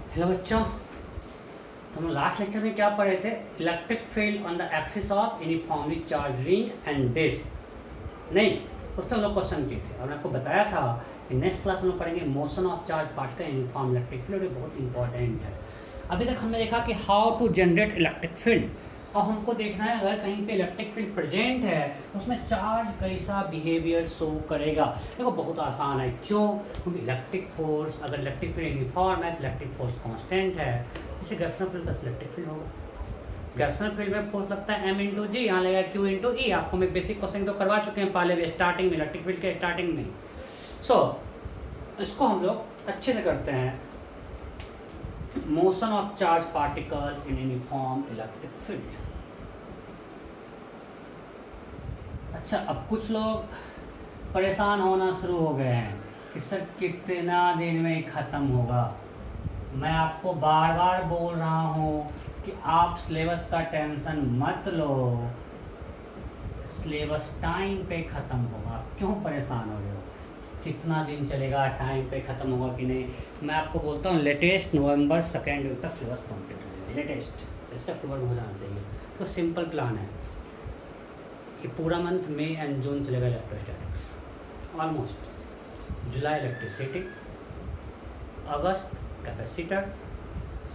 Hello बच्चों, तो हम लास्ट लेक्चर में क्या पढ़े थे? Electric field on the axis of uniformly charge ring and disc. नहीं, उसमें हम लोग क्वेश्चन किए थे और मैं आपको बताया था कि नेक्स्ट क्लास में हम पढ़ेंगे motion of charge particle uniform electric field. ये बहुत इंपॉर्टेंट है। अभी तक हमने देखा कि how to generate electric field. अब हमको देखना है अगर कहीं पे इलेक्ट्रिक फील्ड प्रेजेंट है उसमें चार्ज कैसा बिहेवियर शो करेगा। देखो बहुत आसान है। क्यों? क्योंकि इलेक्ट्रिक फोर्स, अगर इलेक्ट्रिक फील्ड यूनिफॉर्म है तो इलेक्ट्रिक फोर्स कांस्टेंट है। जैसे ग्रेविटेशनल फील्ड का इलेक्ट्रिक फील्ड होगा। ग्रेविटेशनल फील्ड में फोर्स लगता है m इंटू जी, यहाँ लगेगा q इंटू ई। आपको मैं बेसिक क्वेश्चन तो करवा चुके हैं पहले भी, स्टार्टिंग में इलेक्ट्रिक फील्ड के स्टार्टिंग में। इसको हम लोग अच्छे से करते हैं। Motion of charge particle in uniform electric field. अच्छा, अब कुछ लोग परेशान होना शुरू हो गए हैं कि सर कितना दिन में ख़त्म होगा। मैं आपको बार बार बोल रहा हूँ कि आप सिलेबस का टेंशन मत लो, सिलेबस टाइम पे ख़त्म होगा। आप क्यों परेशान हो रहे हो? कितना दिन चलेगा, टाइम पे ख़त्म होगा कि नहीं? मैं आपको बोलता हूँ लेटेस्ट नवंबर 2 वीक तक सिलेबस कंप्लीट हो जाएगा। लेटेस्ट जैसे अक्टूबर में हो जाना चाहिए। तो सिंपल प्लान है, ये पूरा मंथ मई एंड जून चलेगा इलेक्ट्रोस्टैटिक्स ऑलमोस्ट। जुलाई इलेक्ट्रिसिटी, अगस्त कैपेसिटर,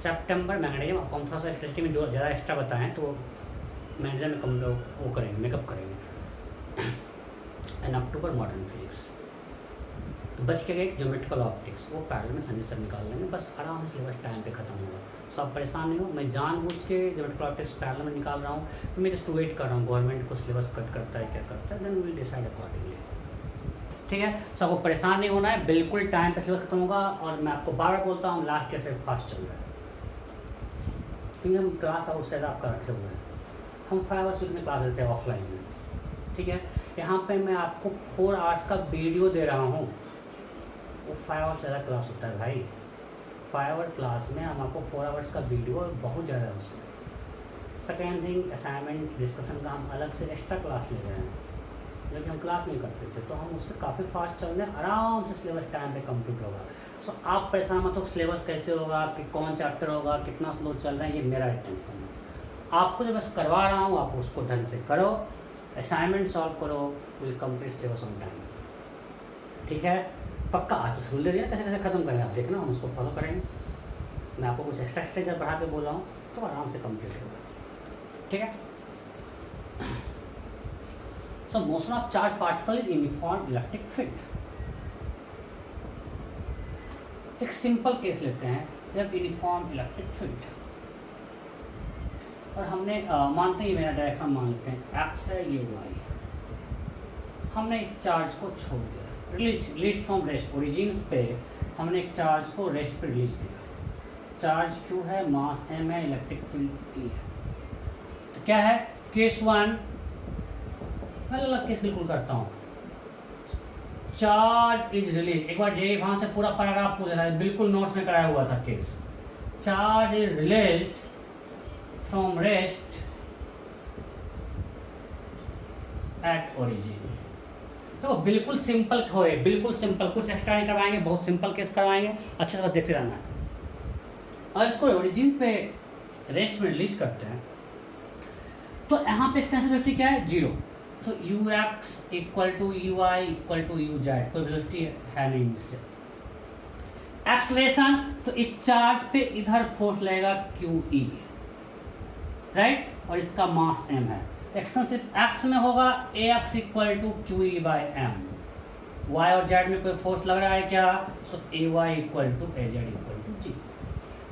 सितंबर मैग्नेटिज्म। आपको हम थोड़ा सा इलेक्ट्रिसिटी में जो ज़्यादा एक्स्ट्रा बताएं तो मैग्नेटिज्म में कम लोग वो करेंगे, मेकअप करेंगे। And October modern physics. तो बच के गए ज्योमेट्रिकल ऑप्टिक्स, वो पैरेलल में संजय सर निकाल लेंगे। बस आराम से सिलेबस टाइम पे खत्म होगा। सो आप परेशान नहीं हो। मैं जानबूझ के ज्योमेट्रिकल ऑप्टिक्स पैरेलल में निकाल रहा हूँ, तो मैं जस्ट वेट कर रहा हूँ गवर्नमेंट को सिलेबस कट करता है क्या करता है, देन विल डिसाइड अकॉर्डिंगली। ठीक है, सो आपको परेशान नहीं होना है, बिल्कुल टाइम पे सिलेबस खत्म होगा। और मैं आपको बार बार बोलता हूँ लास्ट ईयर से फास्ट चल रहा है क्योंकि हम क्लास आउट से आपका रखे हुए हैं। हम 5 आवर्स वीक में क्लास देते हैं ऑफलाइन में। ठीक है, यहाँ पे मैं आपको 4 आवर्स का वीडियो दे रहा हूँ। वो 5 आवर्स ज़्यादा क्लास होता है भाई। 5 आवर क्लास में हम आपको 4 आवर्स का वीडियो बहुत ज़्यादा है उससे। सेकेंड थिंग, असाइनमेंट डिस्कशन का हम अलग से एक्स्ट्रा क्लास ले रहे हैं, लेकिन हम क्लास नहीं करते थे, तो हम उससे काफ़ी फास्ट चल रहे हैं। आराम से सिलेबस टाइम पे कंप्लीट होगा। सो आप परेशान मत हो सिलेबस कैसे होगा, कि कौन चैप्टर होगा, कितना स्लो चल रहा है, ये मेरा टेंशन है। आपको जो बस करवा रहा हूँ आप उसको ढंग से करो, असाइनमेंट सॉल्व करो, will complete syllabus on time. ठीक है, पक्का। आज तो शुरू दे दिया, कैसे कैसे खत्म करें आप देखना, हम उसको फॉलो करेंगे। मैं आपको कुछ एक्स्ट्रा स्ट्रेचर बढ़ा के बोल रहा हूँ तो आराम से कंप्लीट होगा। ठीक है, सो motion of charge particle in uniform electric field. एक सिंपल केस लेते हैं, जब यूनिफॉर्म इलेक्ट्रिक फील्ड और हमने मानते ही मेरा डायरेक्शन मान लेते हैं एक्स है, ये वाई। हमने एक चार्ज को छोड़ दिया, रिलीज फ्रॉम रेस्ट, ओरिजिन्स पे हमने एक चार्ज को रेस्ट पे रिलीज किया। चार्ज क्यू है, मास एम है, इलेक्ट्रिक फील्ड ई है। तो क्या है केस 1? मैं अलग केस बिल्कुल करता हूँ। चार्ज इज रिलीज, एक बार जे वहां से पूरा पैराग्राफ पूछा था, बिल्कुल नोट्स में कराया हुआ था case. Charge is release from rest at origin. तो बिल्कुल सिंपल होए, बिल्कुल सिंपल, कुछ एक्स्ट्रा नहीं करवाएंगे, बहुत सिंपल केस करवाएंगे, अच्छे से बस देखते रहना है। और इसको ओरिजिन पे रेस्ट में रिलीज करते हैं तो यहाँ पे इसका वेलोसिटी क्या है? 0। तो U X equal to U Y equal to U Z, कोई वेलोसिटी है नहीं इससे। एक्सलेशन, तो इस चार्ज पे इधर फोर्स लगेगा क्यू ई, राइट, और इसका मास एम है। एक्शन सिर्फ एक्स में होगा, a x equal to Q E by m. Y और जेड में कोई फोर्स लग रहा है क्या? So A Y equal to a z equal to g.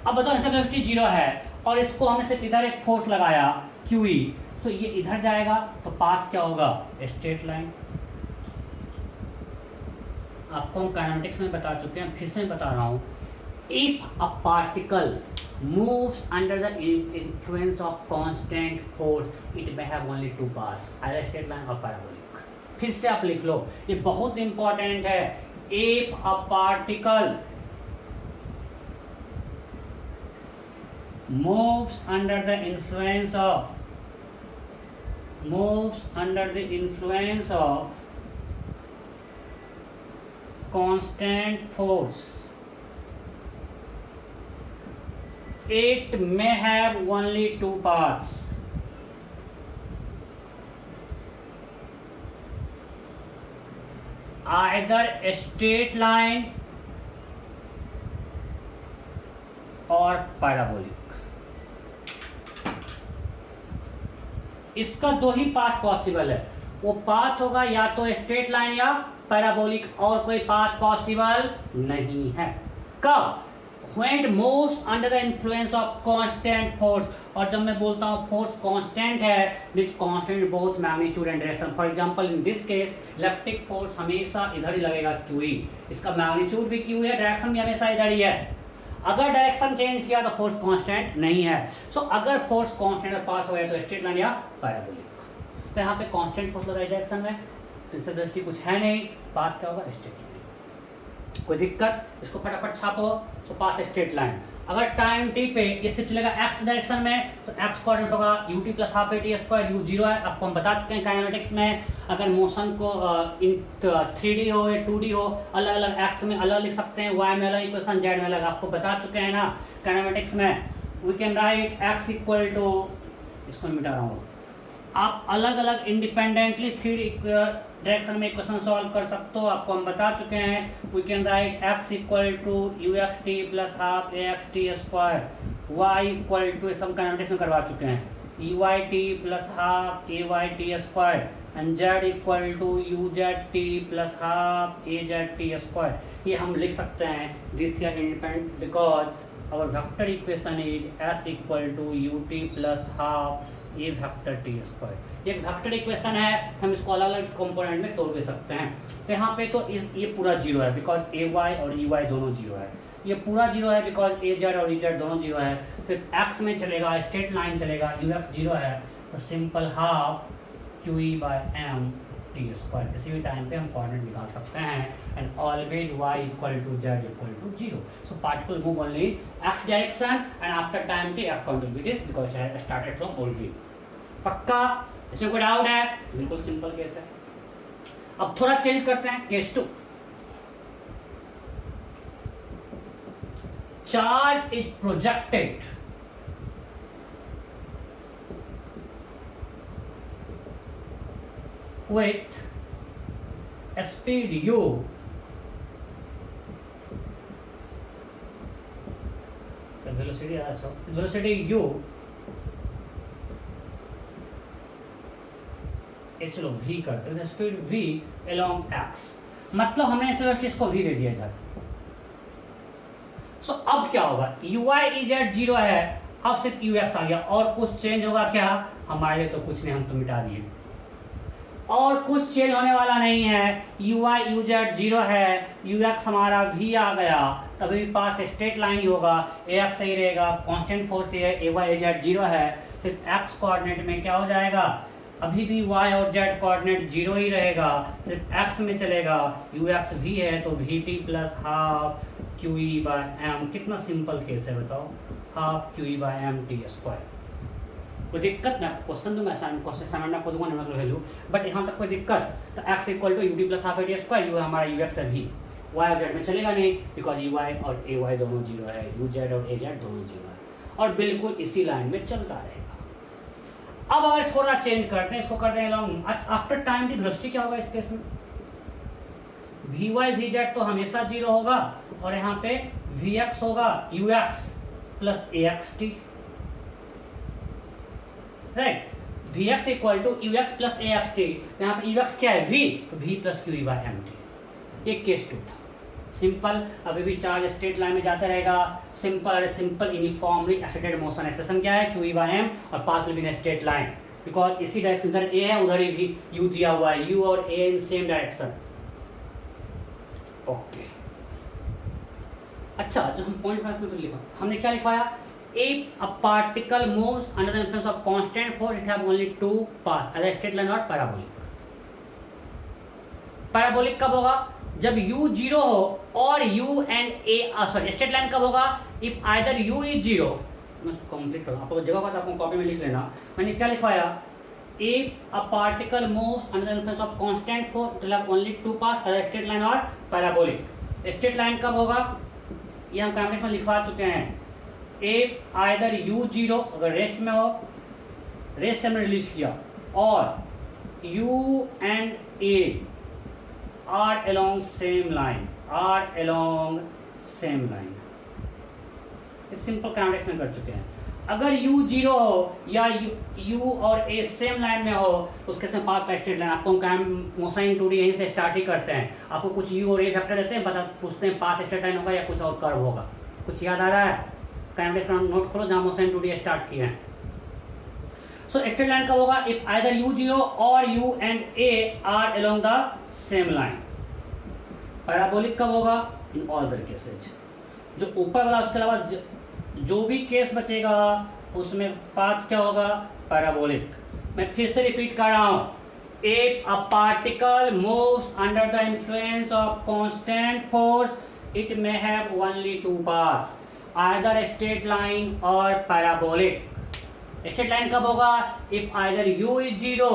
अब बताओ इसका वेलोसिटी 0 है और इसको हमने सिर्फ इधर एक फोर्स लगाया क्यू ई, तो ये इधर जाएगा तो पाथ क्या होगा? Straight line. आपको हम काइनेमेटिक्स में बता चुके हैं, फिर से बता रहा हूँ। If a particle moves under the influence of constant force, it may have only 2 paths, either straight line or parabolic. फिर से आप लिख लो, ये बहुत इंपॉर्टेंट है। If a particle moves under the influence of constant force, it may have only two paths. Either a straight line और parabolic. इसका दो ही पाथ पॉसिबल है, वो पाथ होगा या तो स्ट्रेट लाइन या पैराबोलिक, और कोई पाथ पॉसिबल नहीं है। कब? When it moves under the influence of constant force, और जब मैं बोलता हूँ फोर्स कांस्टेंट है, which constant both magnitude and direction. For example, in this case, electric force हमेशा इधर ही लगेगा QE, इसका मैग्नीट्यूड भी Q है, डायरेक्शन भी हमेशा इधर ही है। अगर डायरेक्शन चेंज किया तो फोर्स कांस्टेंट नहीं है। सो अगर फोर्स कांस्टेंट और पाथ हो तो स्ट्रेट लाइन या पैराबोलिक। तो यहाँ पे कांस्टेंट फोर्स लगा है डायरेक्शन में, तो इनसे दृष्टि कुछ है नहीं, पाथ क्या होगा? Straight line. कोई दिक्कत? इसको फटाफट छापो। तो पाथ स्ट्रेट लाइन। अगर टाइम टी पे ये सिर्फ चलेगा एक्स डायरेक्शन में, तो एक्स कोऑर्डिनेट होगा ut plus half at square, u 0 है। आपको हम बता चुके हैं काइनेमेटिक्स में, अगर मोशन को इन 3D हो या 2D हो, अलग अलग एक्स में अलग लिख सकते हैं, y में अलग इक्वेशन, z में अलग, आपको बता चुके हैं ना काइनेमेटिक्स में। We can write x equal to, इसको मिटा रहा हूँ, आप अलग अलग इंडिपेंडेंटली 3 डायरेक्शन में इक्वेशन सॉल्व कर सकते हो, आपको हम बता चुके हैं। We can write x equal to uxt plus half axt square, y equal to, सब काइनेमेटिक्स में करवा चुके हैं, uyt plus half ayt square, and z equal to uzt plus half azt square. ये हम लिख सकते हैं, this thing independent because our vector equation is s equal to ut plus half A vector T square. एक vector equation है, हम इसको अलग अलग कंपोनेंट में तोड़ भी सकते हैं। तो यहाँ पे तो ये पूरा जीरो है बिकॉज ए वाई और ई वाई दोनों जीरो है, ये पूरा जीरो है बिकॉज ए जेड और ई जेड दोनों जीरो है। सिर्फ एक्स में चलेगा, स्ट्रेट लाइन चलेगा, यू एक्स जीरो है, तो simple half Q E by M T square. किसी भी टाइम पे हम कोऑर्डिनेट निकाल सकते हैं, and always Y equal to Z equal to zero. So particle move only X direction and after time T F count will be this because I started from origin. पक्का? इसमें कोई doubt है? बिल्कुल simple case है। अब थोड़ा change करते हैं, case 2। Charge is projected with speed u velocity u, चलो v करते हैं, स्पीड v along x, मतलब हमने इस इसको v दे दिया इधर। सो अब क्या होगा? uy ez जीरो है, अब सिर्फ ux आ गया, और कुछ चेंज होगा क्या? हमारे लिए तो कुछ नहीं, हम तो मिटा दिए, और कुछ चेंज होने वाला नहीं है। U Y you Z zero है, यू एक्स हमारा भी आ गया, तभी पाथ स्ट्रेट लाइन ही होगा, ए एक्स सही रहेगा, कांस्टेंट फोर्स है, ए वाई ए जेड जीरो है, सिर्फ एक्स कोऑर्डिनेट में क्या हो जाएगा? अभी भी वाई और जेड कोऑर्डिनेट जीरो ही रहेगा, सिर्फ एक्स में चलेगा, यू एक्स भी है तो V T plus half Q E by M. कितना सिंपल केस है बताओ, half Q E by M T square. कोई दिक्कत ना? क्वेश्चन दूंगा, असाइनमेंट आपको दूंगा नंबर वैल्यू, बट यहाँ तक कोई दिक्कत? तो x equal to U T plus half A T square, U हमारा यू एक्स है भी, y और z में चलेगा नहीं बिकॉज यू वाई और ए वाई दोनों जीरो है, यू जेड और ए जेड दोनों जीरो है, और बिल्कुल इसी लाइन में चलता रहेगा। अब अगर थोड़ा चेंज करते हैं, इसको करते हैं लॉन्ग, आफ्टर टाइम की वेलोसिटी क्या होगा इस केस में? वी वाई वी जेड तो हमेशा जीरो होगा, और यहाँ पे वी एक्स होगा U x plus A x T, right? V x equal to you x plus A x T, यहाँ पे यू एक्स क्या है? वी, तो V plus Q E by M T. ये केस 2 था, सिंपल। अभी भी चार्ज स्ट्रेट लाइन में जाता रहेगा, simple uniformly excited motion. Expression क्या है? क्यू ई बाय एम, और path will be in straight line because इसी डायरेक्शन, इधर ए है उधर ही भी यू दिया हुआ है, यू और ए इन सेम डायरेक्शन। ओके, अच्छा, जो हम पॉइंट 5 में लिखा, हमने क्या लिखवाया? If a particle moves under the influence of constant force, it have only two paths, either straight line or parabolic. Parabolic कब होगा? जब u जीरो हो और u and a, sorry, straight line कब होगा? If either u is zero, मैं complete करूँ, आपको जगह बात आपको कॉपी में लिख लेना। मैंने क्या लिखवाया? If a particle moves under the influence of constant force, it will have only two paths, either straight line or parabolic. Straight line कब होगा? ये हम कैमरे में लिखवा चुके हैं। इफ आइदर u जीरो अगर रेस्ट में हो, रेस्ट से हमने रिलीज किया, और u and a are along same line, are along same line, इस सिंपल काइनेटिक्स में कर चुके हैं। अगर u जीरो हो या u और a सेम लाइन में हो, उसके साथ पाथ का स्ट्रेट लाइन, आपको मोसाइन 2D यहीं से स्टार्ट ही करते हैं, आपको कुछ u और a वेक्टर देते हैं, पूछते हैं पाथ स्ट्रेट लाइन होगा या कुछ और कर्व होगा, कुछ याद आ रहा है? काइनेटिक्स का नोट खोलो जहाँ मोसाइन 2D स्टार्ट किए हैं। सो स्ट्रेट लाइन कब होगा? इफ आइदर u जीरो और u and a are along the same line. Parabolic कब होगा? In all other cases. जो ऊपर वाला, उसके अलावा जो भी केस बचेगा उसमें पाथ क्या होगा? पैराबोलिक। मैं फिर से रिपीट कर रहा हूं, if a particle moves under the influence of constant force it may have only two paths, either straight line or parabolic. Straight line कब होगा? If either u is zero,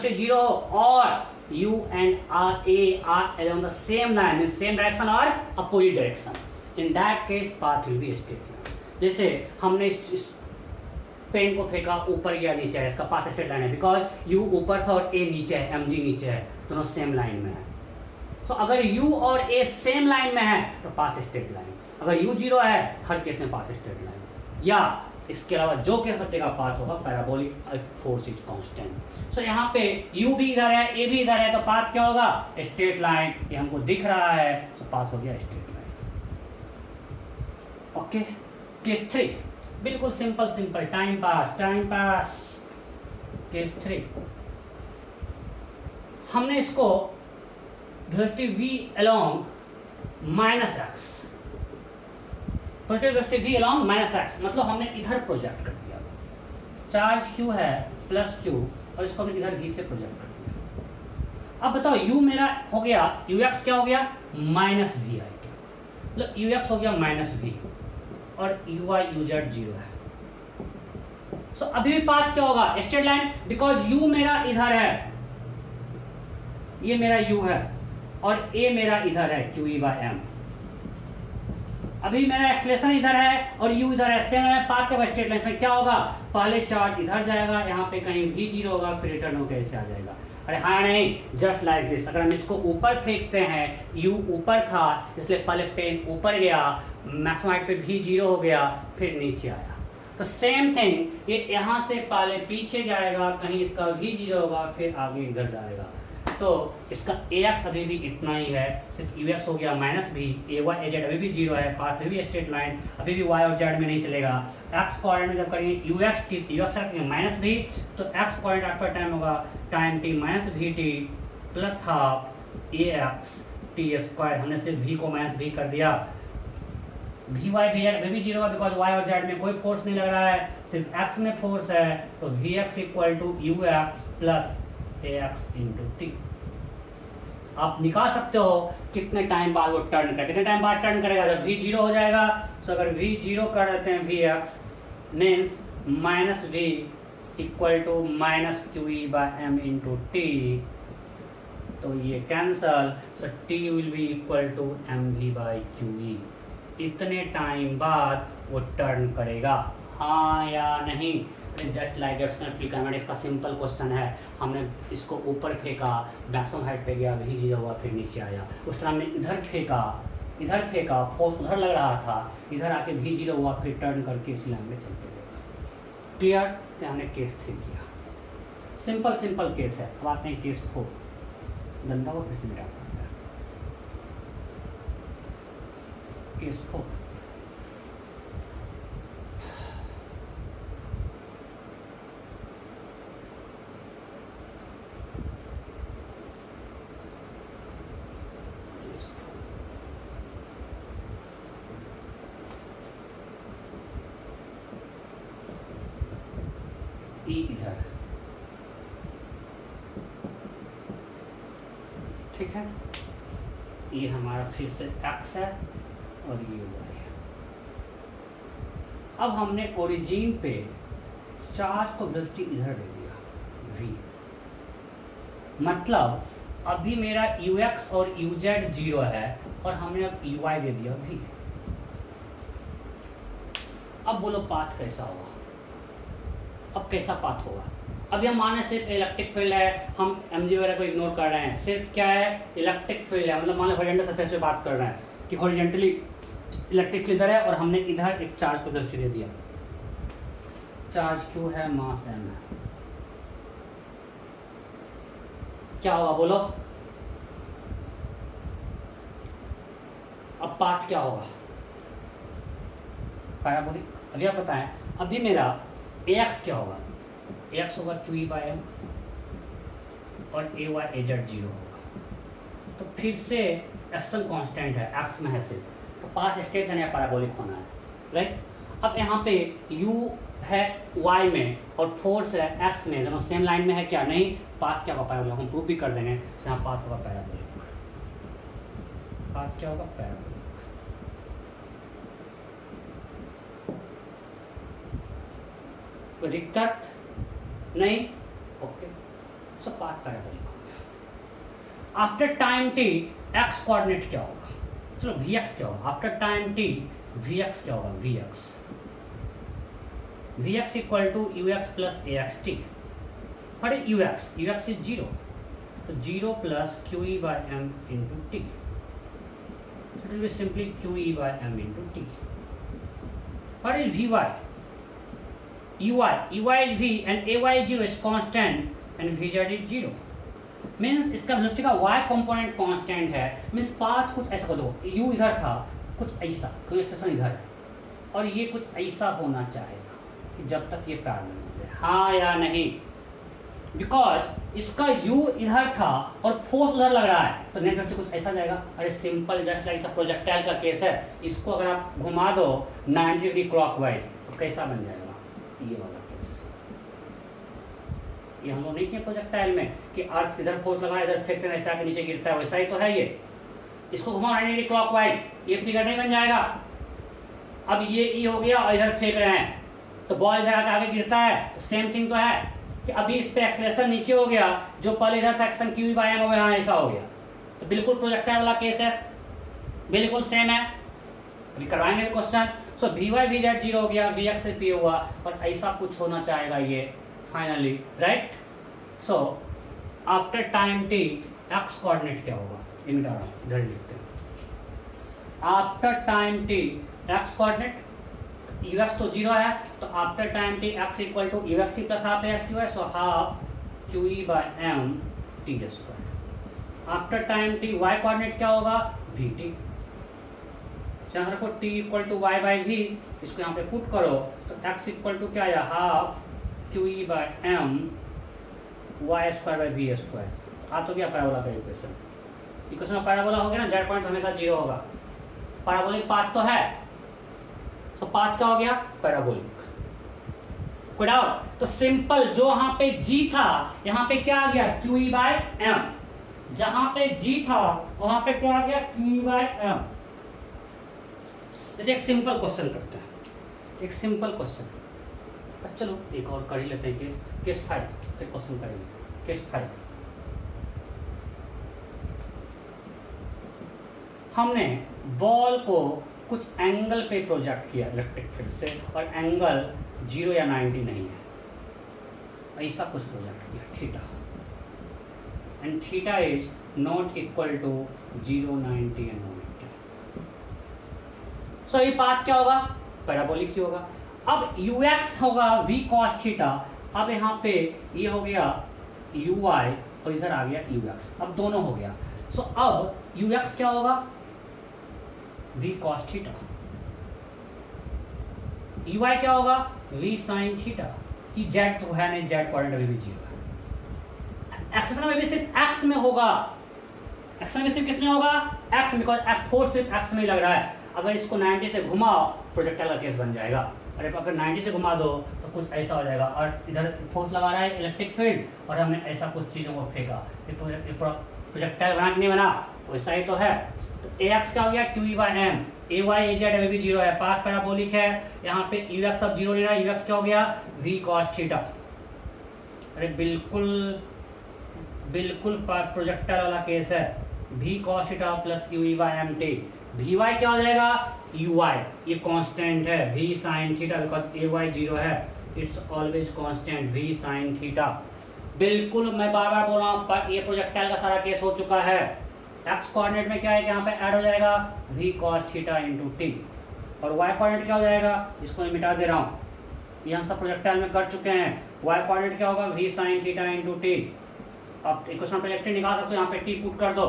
zero, और u and a are along the same line, in same direction or opposite direction. In that case, path will be straight line. जैसे हमने इस pen को फेंका, ऊपर गया नीचे है, इसका पाथ स्ट्रेट लाइन है, बिकॉज u ऊपर था और a नीचे है, mg नीचे है, दोनों सेम लाइन में है। सो अगर u और a सेम लाइन में है तो पाथ स्ट्रेट लाइन, अगर u जीरो है हर केस में पाथ स्ट्रेट लाइन, या इसके अलावा जो केस बचेगा पाथ होगा पैराबोलिक, फोर्स इज कांस्टेंट। सो यहाँ पे u भी इधर है, a भी इधर है, तो पाथ क्या होगा? Straight line. ये हमको दिख रहा है, तो पाथ हो गया स्ट्रेट लाइन। ओके, केस 3 बिल्कुल simple simple, time pass. Case 3 हमने इसको velocity v along minus x, velocity v along minus x, मतलब हमने इधर प्रोजेक्ट कर दिया। चार्ज q है प्लस q, और इसको हमने इधर v से प्रोजेक्ट कर दिया। अब बताओ u मेरा हो गया, ux क्या हो गया? माइनस v आ गया, मतलब ux हो गया माइनस v, और uy uz जीरो है। सो अभी भी पाथ क्या होगा? स्ट्रेट लाइन, बिकॉज u मेरा इधर है, ये मेरा u है, और a मेरा इधर है QE/m। अभी मेरा एक्सलेशन इधर है और u इधर है, सेम है, पाथ का स्ट्रेट लाइन में क्या होगा? पहले चार्ज इधर जाएगा, यहाँ पे कहीं v जीरो होगा, फिर रिटर्न होकर ऐसे आ जाएगा। अरे हाँ नहीं, जस्ट लाइक दिस। अगर हम इसको ऊपर फेंकते हैं, u ऊपर था इसलिए पहले पेन ऊपर गया, मैक्सिमम हाइट पे v जीरो हो गया, फिर नीचे आया। तो सेम थिंग, ये यहाँ से पहले पीछे जाएगा, कहीं इसका v जीरो होगा, फिर आगे इधर जाएगा। तो इसका ax अभी भी इतना ही है, सिर्फ ux हो गया माइनस भी, ay az अभी भी जीरो है, पाथ अभी भी स्ट्रेट लाइन, अभी भी y और z में नहीं चलेगा। x कोऑर्डिनेट में जब करेंगे ux रखेंगे माइनस भी, तो x कोऑर्डिनेट आपका टाइम होगा time t minus we T plus half ax t square. हमने सिर्फ v को माइनस v कर दिया, vy भी अभी भी जीरो है, बिकॉज y और z में कोई फोर्स नहीं लग रहा है, सिर्फ x में फोर्स है, तो vx equal to ux plus ax into T. आप निकाल सकते हो कितने टाइम बाद वो टर्न करेगा, कितने टाइम बाद टर्न करेगा, जब v जीरो हो जाएगा। तो अगर v जीरो कर देते हैं vx means minus v equal to minus QE/m into T, तो ये cancel, so t will be equal to mv/QE। इतने टाइम बाद वो टर्न करेगा, हाँ या नहीं? जस्ट लाइक काइनेटिक्स का सिंपल क्वेश्चन है, हमने इसको ऊपर फेंका, मैक्सिमम हाइट पे गया, v जीरो हुआ, फिर नीचे आया। उस तरह हमने इधर फेंका, फोर्स उधर लग रहा था, इधर आके v जीरो हुआ, फिर टर्न करके इसी लाइन में चलते गए। क्लियर? तो हमने केस 3 किया, सिंपल केस है। अब आते हैं केस 4, गंदा वो फिर से मिटा पड़ता है। केस 4 ई इधर, ठीक है, ये हमारा फिर से x है और ये y है। अब हमने ओरिजिन पे चार्ज को वेलोसिटी इधर दे दिया v, मतलब अभी मेरा ux और uz जीरो है, और हमने अब uy दे दिया v। अब बोलो पाथ कैसा होगा, अब कैसा पाथ होगा। अब हम माने सिर्फ इलेक्ट्रिक फील्ड है, हम mg वगैरह को इग्नोर कर रहे हैं, सिर्फ क्या है इलेक्ट्रिक फील्ड है, मतलब मान लो हॉरिजॉन्टल सरफेस पे बात कर रहे हैं कि हॉरिजॉन्टली इलेक्ट्रिक फील्ड इधर है और हमने इधर एक चार्ज को वेलोसिटी दे दिया, चार्ज q है, मास m है, क्या होगा बोलो। अब पाथ क्या होगा, पैराबोलिक। अभी आप पता है अभी मेरा ax क्या होगा, ax होगा QE/m और ay az 0 होगा। तो फिर से एक्सटर्नल कांस्टेंट है, x में है सिर्फ, तो पाथ स्ट्रेट लाइन या पैराबोलिक होना है, राइट। अब यहाँ पे u है y में और फोर्स है x में, दोनों सेम लाइन में है क्या, नहीं, पाथ क्या होगा पैराबोलिक, हम प्रूव भी कर देंगे। तो यहाँ पाथ होगा पैराबोलिक, पाथ क्या होगा पैराबोलिक। कोई दिक्कत नहीं, ओके, सो पाथ पैराबोलिक हो गया। After time t x coordinate क्या होगा, चलो vx क्या होगा, आफ्टर टाइम t vx क्या होगा, vx equal to ux plus axt। what is ux, ux is 0, तो 0 plus QE/m into t, it will be simply QE/m into t। what is vy, ey is v and ay is 0 is constant and vz is 0, means इसका velocity का y component constant है, means path कुछ ऐसा कर दो, u इधर था कुछ ऐसा, कोई एक्सटेंशन इधर है और ये कुछ ऐसा होना चाहेगा कि जब तक ये पैरेलल हो जाए, हाँ या नहीं, बिकॉज इसका u इधर था और फोर्स उधर लग रहा है तो नेट वेलोसिटी कुछ ऐसा जाएगा। अरे सिंपल, जस्ट लाइक प्रोजेक्टाइल का केस है, इसको अगर आप घुमा दो 90 डिग्री क्लॉकवाइज तो कैसा बन जाएगा, ये वाला केस। ये हम लोग नहीं किए प्रोजेक्टाइल में कि अर्थ इधर फोर्स लगा इधर फेंकते हैं, ऐसा के नीचे गिरता है, वैसा ही तो है ये। इसको घुमाओ 90 डिग्री क्लॉकवाइज, ये फिगर नहीं बन जाएगा। अब ये ई हो गया और इधर फेंक रहे हैं तो बॉल इधर आके आगे गिरता है, तो सेम थिंग तो है कि अभी इस पे एक्सेलरेशन नीचे हो गया, जो पहले इधर था एक्शन QE/m हो गया, ऐसा हो गया, तो बिल्कुल प्रोजेक्टाइल वाला केस है, बिल्कुल सेम है। अभी करवाएंगे क्वेश्चन। सो Vy Vz 0 हो गया, Vx से P हुआ और ऐसा कुछ होना चाहेगा ये finally, right. So after time t x coordinate क्या होगा, इधर लिखते हैं। After time t x coordinate ux तो 0 है, तो after time t x equal to ux t plus half ax q है, so half QE/m t square. After time t y coordinate क्या होगा, vt। यहाँ रखो t equal to y by v, इसको यहाँ पे पुट करो तो x इक्वल टू क्या है, half QE/m y square by v square. आ तो गया पैराबोला का इक्वेशन। इक्वेशन में पैराबोला हो गया ना, जेड पॉइंट हमेशा 0 होगा, पैराबोलिक पाथ तो है, सो पाथ क्या हो गया, पैराबोलिक। कोई डाउट, तो सिंपल, जो यहाँ पे g था यहाँ पे क्या आ गया, QE/m, जहां पे g था वहां पे क्या आ गया, QE/m। जैसे एक सिंपल क्वेश्चन करते हैं, एक सिंपल क्वेश्चन, चलो एक और कर ही लेते हैं, केस 5 फिर क्वेश्चन करेंगे। केस 5, हमने बॉल को कुछ एंगल पे प्रोजेक्ट किया इलेक्ट्रिक फील्ड से और एंगल 0 या 90 नहीं है, ऐसा कुछ प्रोजेक्ट किया theta, and theta is not equal to 0, 90 and 180। सो ये पाथ क्या होगा, पैराबोलिक ही होगा। अब ux होगा v cos थीटा, अब यहाँ पे ये हो गया uy और इधर आ गया ux, अब दोनों हो गया। सो अब ux क्या होगा, v cos थीटा, uy क्या होगा, v sin थीटा। ये z तो है नहीं, z कोऑर्डिनेट अभी भी 0 है। एक्सेशन में भी सिर्फ x में होगा, एक्सेशन में सिर्फ किसमें होगा, x, बिकॉज फोर्स सिर्फ x में ही लग रहा है। अगर इसको 90 से घुमाओ प्रोजेक्टाइल का केस बन जाएगा। अरे अगर 90 से घुमा दो तो कुछ ऐसा हो जाएगा, अर्थ इधर फोर्स लगा रहा है इलेक्ट्रिक फील्ड और हमने ऐसा कुछ चीज़ों को फेंका, प्रोजेक्टाइल बना कि नहीं बना, वैसा ही तो है। तो ax क्या हो गया, QE/m, ay az अभी भी 0 है, पाथ पैराबोलिक है, यहाँ पे ux अब 0 ले रहा है, ux क्या हो गया, v cos थीटा। अरे बिल्कुल बिल्कुल प्रोजेक्टाइल वाला केस है, v cos theta plus QE/m t। vy क्या हो जाएगा, यू आई ये कांस्टेंट है v sine theta, because a y zero है, it's always constant v sine theta. बिल्कुल मैं बार बार बोल रहा हूँ, पर ये प्रोजेक्टाइल का सारा केस हो चुका है। एक्स कोऑर्डिनेट में क्या है कि यहाँ पे ऐड हो जाएगा V cos theta into T, और वाई कोऑर्डिनेट क्या हो जाएगा, इसको मैं मिटा दे रहा हूँ, ये हम सब प्रोजेक्टाइल में कर चुके हैं। वाई कोऑर्डिनेट क्या होगा, v sine theta into t. अब इक्वेशन ऑफ ट्रेजेक्टरी निकाल सकते हो, यहाँ पे टी पुट कर दो,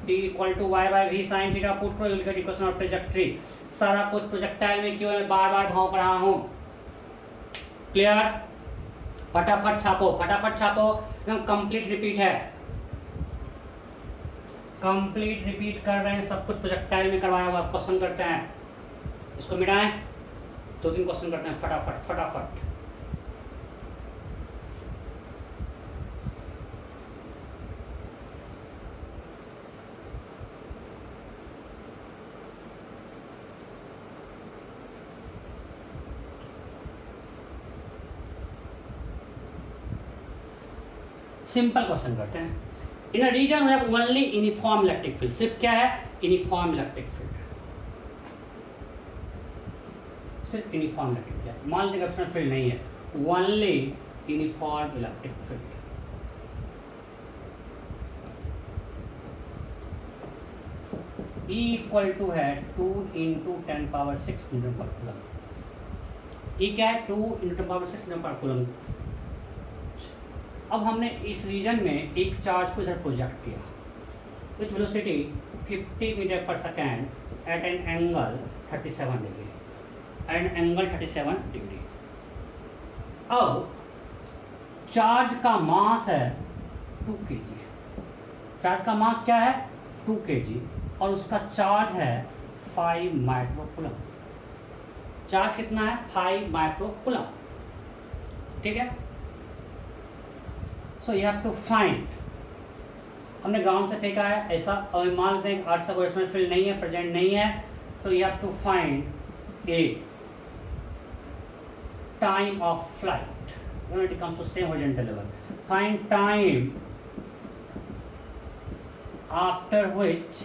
t equal to y by v sine theta put करो, you will get equation of trajectory. सारा कुछ प्रोजेक्टाइल में क्यों मैं बार बार भाव रहा हूँ, क्लियर? फटाफट छापो, फटाफट छापो, एकदम कंप्लीट रिपीट है, कंप्लीट रिपीट कर रहे हैं, सब कुछ प्रोजेक्टाइल में करवाया हुआ। क्वेश्चन करते हैं, इसको मिटाएं, 2-3 क्वेश्चन करते हैं फटाफट फटाफट। सिंपल क्वेश्चन करते हैं। In a region we have only uniform electric field, सिर्फ क्या है, यूनिफॉर्म इलेक्ट्रिक फील्ड, सिर्फ यूनिफॉर्म इलेक्ट्रिक फील्ड, मान लीजिए एक्सटर्नल फील्ड नहीं है, only uniform electric field. E equal to है 2 into 10⁻6 newton per coulomb. E क्या है, 2 इंटू 10⁻6 न्यूटन पर कूलम। अब हमने इस रीजन में एक चार्ज को इधर प्रोजेक्ट किया विथ वेलोसिटी 50 मीटर पर second at an angle 37 degree, at angle 37 degree. अब चार्ज का मास है 2 kg, चार्ज का मास क्या है 2 kg, और उसका चार्ज है 5 माइक्रोकूलम। चार्ज कितना है 5 माइक्रोकूलम, ठीक है। So you have to find, हमने ग्राउंड से फेंका है ऐसा, और मान लेते हैं अर्थ का कोई एक्सटर्नल फील्ड नहीं है, प्रेजेंट नहीं है, तो you have to find a time of flight when it comes to same horizontal level. Find time after which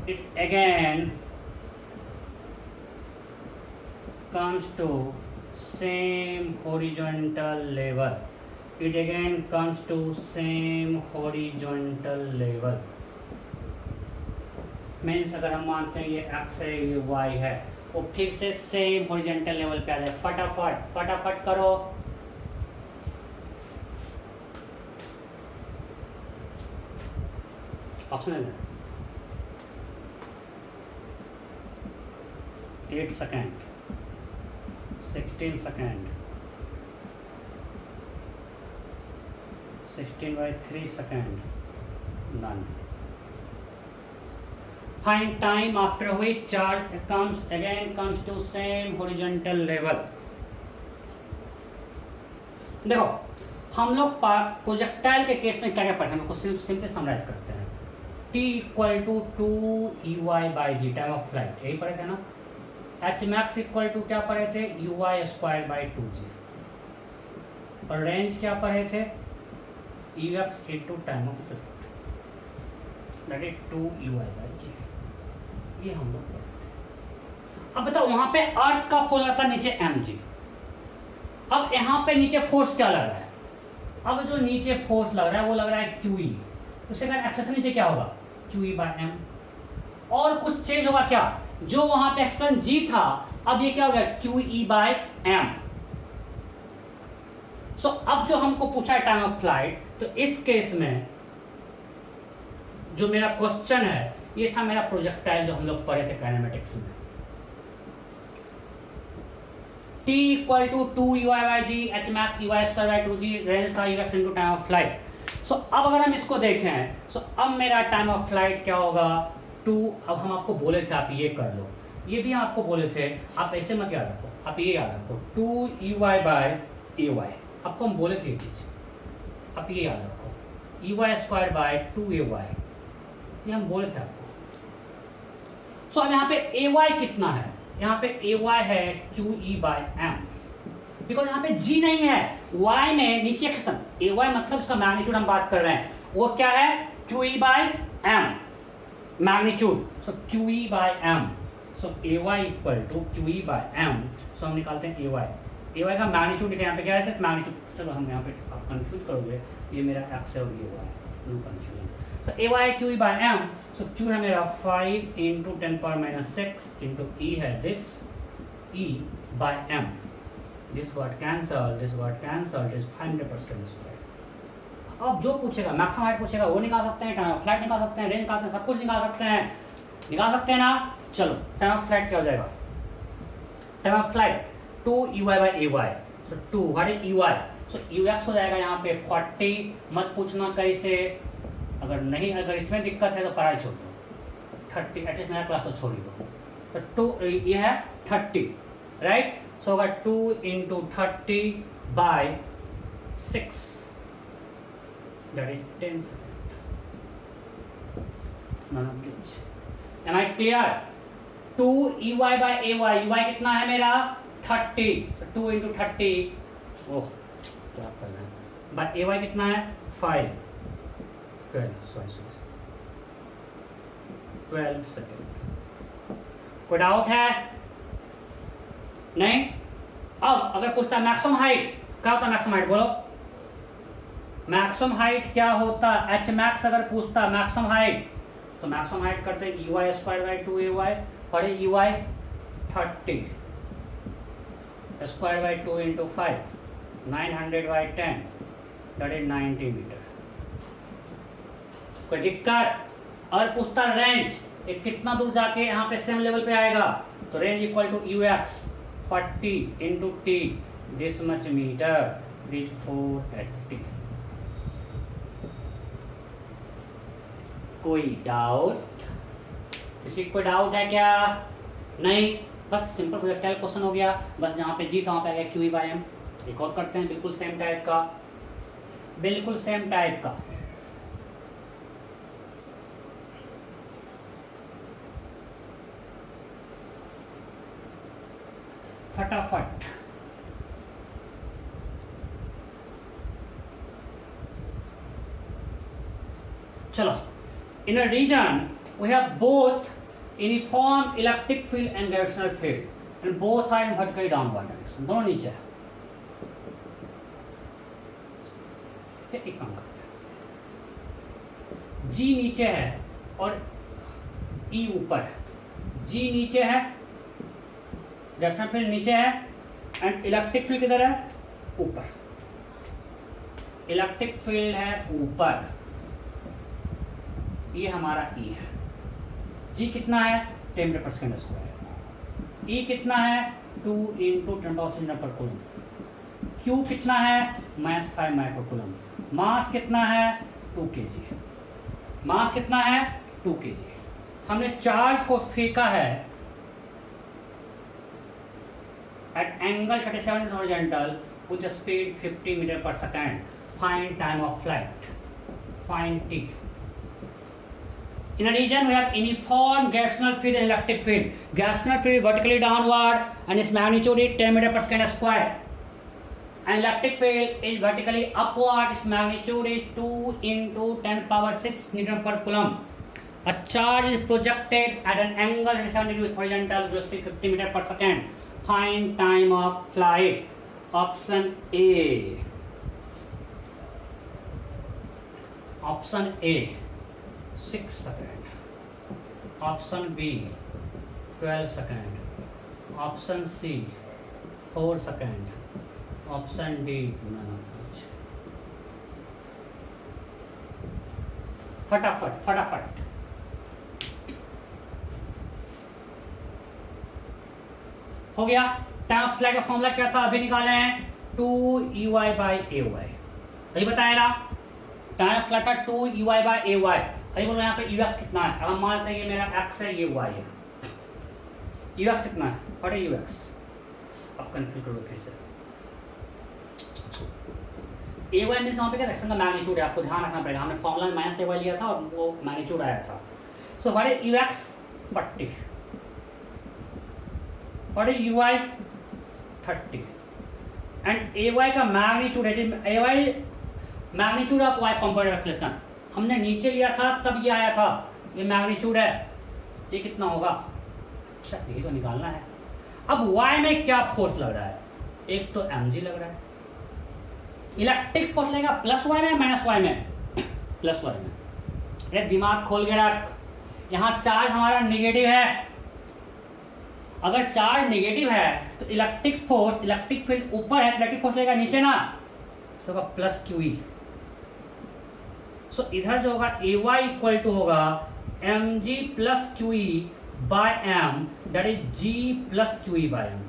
it again comes to same horizontal level. It again comes to same horizontal level. Means अगर हम मानते हैं ये x है ये y है, वो फिर से सेम हॉरिजॉन्टल लेवल पे आ जाए। फटाफट फटाफट करो, ऑप्शन है 8 second, 16 second, 16/3 second, none. Find time after which charge comes to same horizontal level. देखो हम लोग प्रोजेक्टाइल के केस में क्या क्या पढ़े, हम लोग को सिंपली समराइज करते हैं। T equal to 2EY/g time of flight, यही पढ़े थे ना। H मैक्स इक्वल टू क्या पढ़े थे, uy²/2g, और रेंज क्या पढ़े थे, Ex into time of flight, that is 2EY/g। ये हम लोग पढ़ते हैं। अब बताओ वहां पे अर्थ का फोर्स आता नीचे mg, अब यहाँ पे नीचे फोर्स क्या लग रहा है, अब जो नीचे फोर्स लग रहा है वो लग रहा है QE, उससे कारण एक्सेशन नीचे क्या होगा QE/m, और कुछ चेंज होगा क्या, जो वहां पे एक्सेशन g था अब ये क्या हो गया QE/m। सो अब जो हमको पूछा है टाइम ऑफ फ्लाइट, तो इस केस में जो मेरा क्वेश्चन है ये था मेरा प्रोजेक्टाइल जो हम लोग पढ़े थे काइनेमेटिक्स में। T equal to 2uy/g, h max uy²/2g, range था ux into time of flight. So अब अगर हम इसको देखें, सो अब मेरा टाइम ऑफ फ्लाइट क्या होगा 2। अब हम आपको बोले थे आप ये कर लो, ये भी हम आपको बोले थे, आप ऐसे मत याद रखो, आप ये याद रखो 2uy/ay, आपको हम बोले थे ये चीज, आप ये याद रखो uy²/2ay, ये हम बोले थे आपको। सो अब यहाँ पे ay कितना है, यहाँ पे ay है QE/m, बिकॉज यहाँ पे g नहीं है, y में नीचे एक्सेशन, ay मतलब इसका मैग्नीट्यूड हम बात कर रहे हैं, वो क्या है QE/m। Magnitude, so Q E by M, so A Y equal to Q E by M, so हम निकालते हैं ए वाई का मैग्नीट्यूड यहाँ पे क्या है सर मैग्नीट्यूड, चलो हम यहाँ पे आप कंफ्यूज करोगे, ये मेरा एक्स है और ये Y, no confusion, so A Y Q E by M, so Q है मेरा 5 इंटू 10⁻⁶ इंटू ई है this E by M, this word cancel, this word cancel, is 500%। अब जो पूछेगा मैक्सिमम हाइट पूछेगा वो निकाल सकते हैं, टाइम ऑफ फ्लाइट निकाल सकते हैं, रेंज निकाल सकते हैं, सब कुछ निकाल सकते हैं ना। चलो टाइम ऑफ फ्लाइट क्या हो जाएगा, time of flight 2 EY by AY, so 2 what is EY, so UX हो जाएगा यहाँ पे 40, मत पूछना कैसे, अगर इसमें दिक्कत है तो कराई छोड़ दो, 30 एटलीस्ट मेरा क्लास तो छोड़ ही दो, तो 2 ये है 30 राइट, सो होगा 2 into 30 bye 6, that is 10 seconds. None of this. Am I clear? 2 EY by AY, EY कितना है मेरा 30, so 2 into 30, ओह क्या करना है, by AY कितना है 5, 12 सेकेंड। कोई डाउट है? नहीं? अब अगर पूछता है मैक्सिमम हाइट, क्या होता है मैक्सिमम हाइट, बोलो मैक्सिमम हाइट क्या होता है, एच मैक्स अगर पूछता है मैक्सिमम हाइट, तो मैक्सिमम हाइट करते हैं EY स्क्वायर बाई 2AY, और EY 30 square by 2 into 5, 900 by 10, that is 90 meter. कोई दिक्कत? और पूछता रेंज, ये कितना दूर जाके यहाँ पे सेम लेवल पे आएगा, तो range equal to UX 40 into T, this much meter, this 480। कोई डाउट? किसी को डाउट है क्या? नहीं, बस सिंपल प्रोजेक्टाइल क्वेश्चन हो गया, बस जहाँ पे जी था वहाँ पे आ गया क्यू ई बाय एम। एक और करते हैं बिल्कुल सेम टाइप का, बिल्कुल सेम टाइप का। फटाफट चलो। In a region, we have both uniform electric field and gravitational field, and both are in vertically downward direction. दोनों नीचे है। एक काम करते हैं, G नीचे है और E ऊपर है। G नीचे है, gravitational field नीचे है, एंड इलेक्ट्रिक फील्ड किधर है? ऊपर। इलेक्ट्रिक फील्ड है ऊपर, ये हमारा E है। G कितना है? 10 मीटर पर सेकेंड स्क्वायर। E कितना है? 2 इंटू 10 मीटर पर कूलम। Q कितना है? -5 माइक्रो कूलम। मास कितना है? 2 kg। मास कितना है? 2 kg। हमने चार्ज को फेंका है at angle 37 horizontal with speed 50 metre पर second. Find time of flight, find T। In a region we have uniform gravitational field and electric field. Gravitational field is vertically downward and its magnitude is 10 meter per second square. And electric field is vertically upward. Its magnitude is 2 into 10 power 6 Newton per coulomb. A charge is projected at an angle 37 degrees horizontal velocity 50 meter per second. Find time of flight. Option A. Option A 6 seconds, option B 12 seconds, option C 4 seconds, option D none of which। फटाफट फटाफट हो गया। Time of flight का formula क्या था अभी निकाले हैं, 2 EY बाई AY। सही बताया ना, टाइम ऑफ फ्लाइट था 2 EY बाई AY। अभी बोलो यहाँ पे UX कितना है, अब हम मानते हैं ये मेरा X है, ये Y है। UX कितना है, व्हाट इज UX? अब कंफ्यूज करोगे फिर से। AY मींस वहाँ पे क्या एक्शन का मैग्नीट्यूड है, आपको ध्यान रखना पड़ेगा। हमने फॉर्मूला में -AY लिया था और वो मैग्नीट्यूड आया था। सो what is UX? 40। What is UI? 30। And AY का मैग्नीट्यूड है, AY magnitude of Y component acceleration हमने नीचे लिया था तब ये आया था, ये मैग्नीट्यूड है, ये कितना होगा? अच्छा यही तो निकालना है। अब y में क्या फोर्स लग रहा है? एक तो mg लग रहा है। इलेक्ट्रिक फोर्स लगेगा प्लस y में माइनस y में? प्लस y में। अरे दिमाग खोल के रख, यहाँ चार्ज हमारा नेगेटिव है। अगर चार्ज नेगेटिव है तो इलेक्ट्रिक फोर्स, इलेक्ट्रिक फील्ड ऊपर है, इलेक्ट्रिक फोर्स लगेगा नीचे ना, तो होगा प्लस QE। सो इधर जो होगा AY इक्वल टू होगा mg plus QE by m, that is g plus QE by m।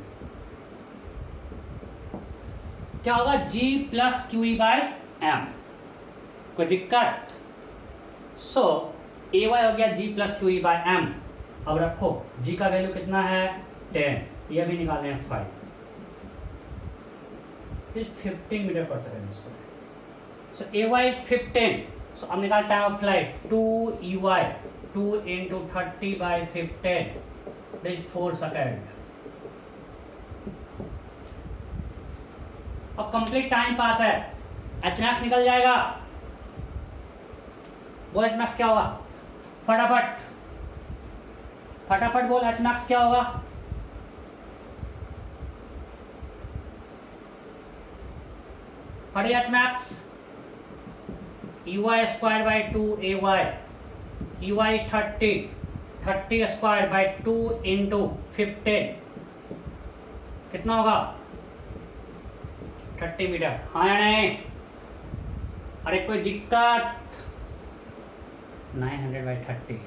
क्या होगा? g plus QE by m। कोई दिक्कत? सो AY हो गया g plus QE by m। अब रखो g का वैल्यू कितना है? 10। ये भी निकालने हैं 5, 15 मीटर पर सेकेंड। So AY is 15। सो अब निकाल time of flight 2EY, 2 into 30 by 15, that is 4 second. अब कंप्लीट टाइम पास है, Hmax निकल जाएगा। बोल Hmax क्या होगा? फटाफट फटाफट बोल Hmax क्या होगा? फटी Hmax EY square by 2AY, EY 30 square by 2 into 15 कितना होगा? 30 मीटर। हाँ या नहीं? अरे कोई दिक्कत? 900 बाई 30।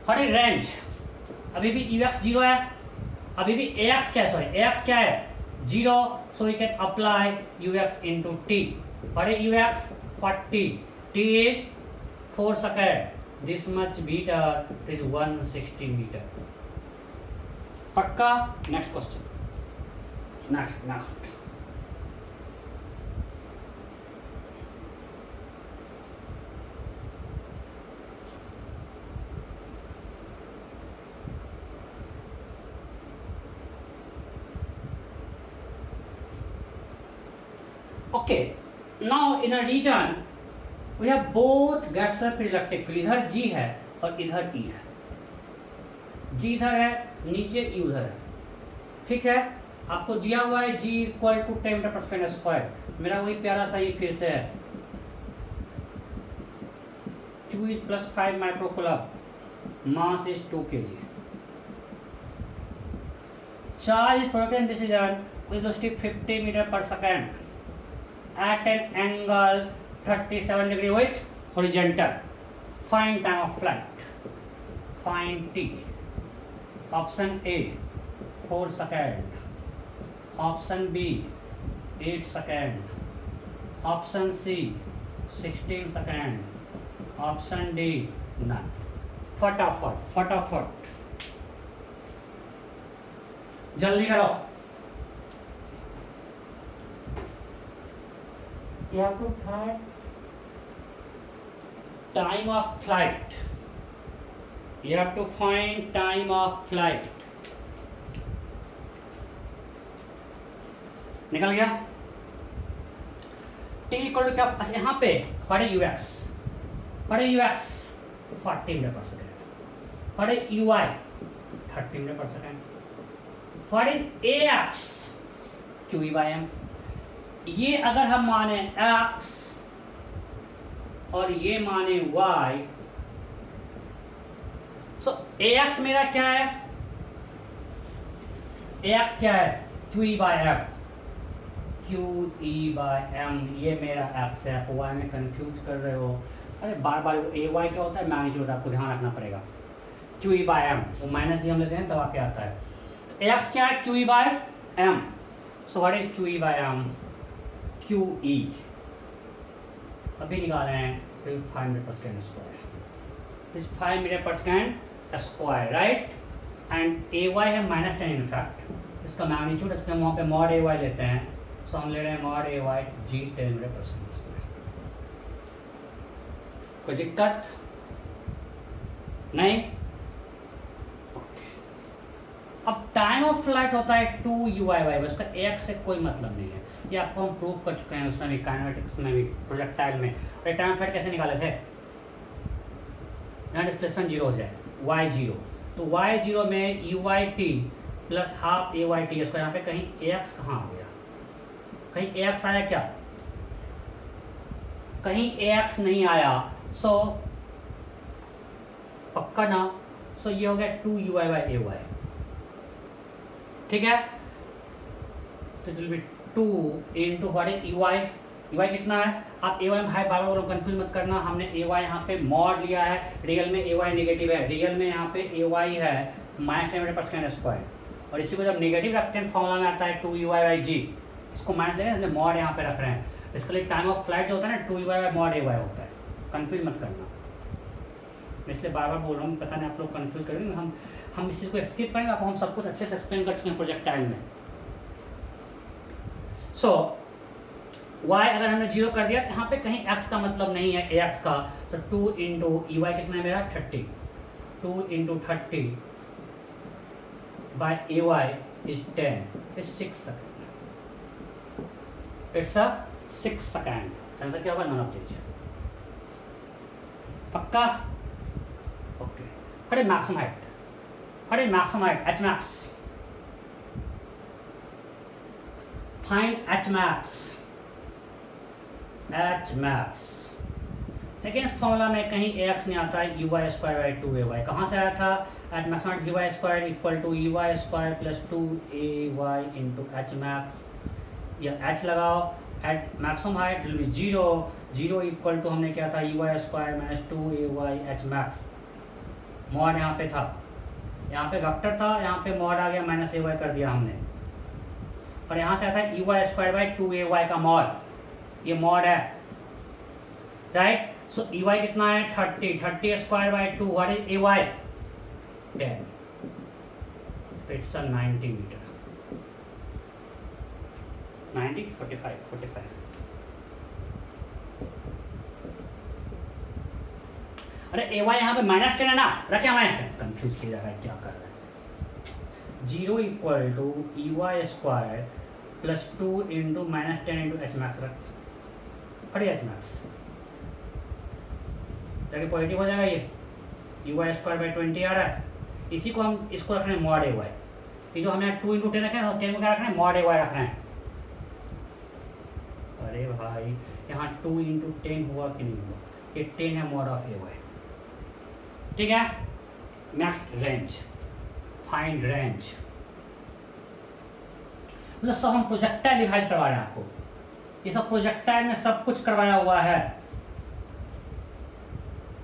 थोड़ी रेंज अभी भी UX 0 है, अभी भी AX क्या है? सॉरी AX क्या है? 0। So we can apply UX into T। What is UX? 40. T is 4 seconds. This much meter is 160 meter. पक्का? Next question. Next. Okay. Now in a region we have both gas surface electric field, इधर G है और इधर E है। G इधर है, नीचे E उधर है। ठीक है, आपको दिया हुआ है G इक्वल टू 10 मीटर पर सेकेंड स्क्वायर। मेरा वही प्यारा सा ये फिर से है 2 is plus 5 microcoulomb, mass is 2 kg। Charge product in this region with velocity 50 meter per second at an angle 37 degree with horizontal. Find time of flight. Find T. Option A 4 seconds. Option B 8 seconds. Option C 16 seconds. Option D none. फटाफट जल्दी करो। You have to find time of flight. You have to find time of flight. निकल गया? T equal to क्या? यहाँ पे पढ़े UX 40 metre पर सेकेंड, पढ़े UI 30 मीटर पर सेकेंड, पढ़े AX QE by M। ये अगर हम माने x और ये माने y, सो ax मेरा क्या है? ax क्या है? QE by m, QE by m ये मेरा x है। आप y में कंफ्यूज कर रहे हो। अरे बार बार ay क्या होता है? मैग्नीट्यूड होता है, आपको ध्यान रखना पड़ेगा। QE by m वो माइनस जी हम लेते हैं तब आके आता है। ax क्या है? QE by m। So what is QE by m? QE अभी निकाले हैं 5 मीटर पर सेकेंड स्क्वायर, 5 मीटर पर second square, right. And AY है -10 इनफैक्ट, इसका मैग्नीट्यूड है, हम वहाँ पे मॉड AY लेते हैं। सो हम ले रहे हैं मॉड AY G 10 मीटर पर सेकेंड स्क्वायर। कोई दिक्कत नहीं? ओके। अब टाइम ऑफ फ्लाइट होता है 2UY, उसका AX से कोई मतलब नहीं है। ये आपको हम प्रूव कर चुके हैं, उसमें भी काइनेटिक्स में भी, प्रोजेक्टाइल में। टाइम फ्लाइट कैसे निकाले थे? यहाँ डिस्प्लेसमेंट जीरो हो जाए, वाई जीरो, तो वाई जीरो में U Y T plus half A Y T, इसको यहाँ पे कहीं ए एक्स कहाँ आ गया, कहीं ए एक्स आया क्या, कहीं ए एक्स नहीं आया, सो पक्का ना, सो ये हो गया 2 U Y by A Y, ठीक है। तो it will be 2 into what is U Y, U Y कितना है, आप ए वाई में हाई बार बार कंफ्यूज मत करना, हमने ए वाई यहाँ पे मॉड लिया है, रियल में ए वाई नेगेटिव है, रियल में यहाँ पे ए वाई है -10⁻² और इसी को जब नेगेटिव रखते हैं फॉर्मूला में आता है 2 यू वाई बाई जी, इसको माइनस लेंगे इसलिए मॉड यहाँ पे रख रहे हैं, इसके लिए टाइम ऑफ फ्लाइट जो होता है ना 2 U Y by mod A Y होता है, कंफ्यूज मत करना, मैं इसलिए बार बार बोल रहा हूँ, पता नहीं आप लोग कंफ्यूज करेंगे, हम इस चीज़ को स्किप करेंगे, आपको हम सब कुछ अच्छे से एक्सप्लेन कर चुके हैं प्रोजेक्टाइल में। सो y अगर हमने जीरो कर दिया तो यहाँ पे कहीं x का मतलब नहीं है ax का, तो 2 इंटू ई वाई कितना है मेरा 30, 2 into 30 by A Y is 10, is 6 second, it's a 6 second, answer क्या होगा नन ऑफ दिस, पक्का, okay. What is maximum height, what is maximum height, H max, find H max, H max, लेकिन इस formula में कहीं ए x नहीं आता है, U Y square by 2 A Y कहाँ से आया था, H max not U Y square equal to U Y square plus 2 A Y into H max, या एच लगाओ, at maximum height will be zero, zero equal to हमने क्या था U Y square minus 2 A Y H max, mod यहाँ पे था, यहाँ पे वेक्टर था, यहाँ पे मॉड आ गया माइनस ए वाई कर दिया हमने, और यहाँ से आता है U Y square by 2 A Y का मॉड, ये मॉड है, राइट, सो ई वाई कितना है 30, 30 square by 2, what is A Y 10, तो इट्स अ 90 मीटर, 90 45 अरे ए वाई यहाँ पे -10 है ना, रखे -10, कंफ्यूज किया जा रहा है क्या कर रहा है, 0 equal to E Y square plus 2 into -10 into H max रख, अरे एच मैक्स ताकि पॉजिटिव हो जाएगा, ये यू वाई स्क्वायर बाई 20 आ रहा है, इसी को हम इसको रख रहे हैं मॉड ए वाई, ये जो हमने 2 इंटू 10 रखे हैं 10 को क्या रख रहे हैं मॉड ए वाई रख रहे हैं, अरे भाई यहाँ 2 इंटू 10 हुआ कि नहीं हुआ, ये 10 है मॉड ऑफ ए वाई, ठीक है। नेक्स्ट रेंज, फाइंड रेंज, मतलब सब हम प्रोजेक्टाइल डिवाइस करवा रहे हैं आपको, ये सब प्रोजेक्टाइल में सब कुछ करवाया हुआ है,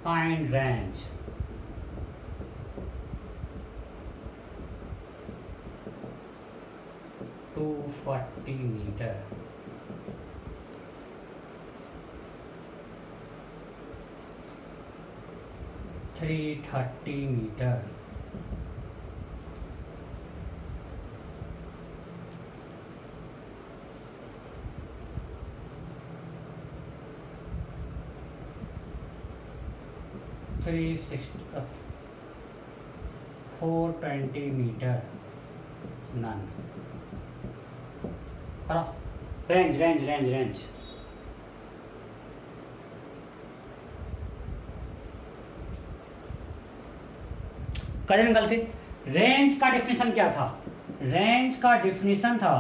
find range, two 40 meter, three 30 meter, three 420 meter, none, range range range range, करें गलती, रेंज का डिफिनेशन क्या था, रेंज का डिफिनेशन था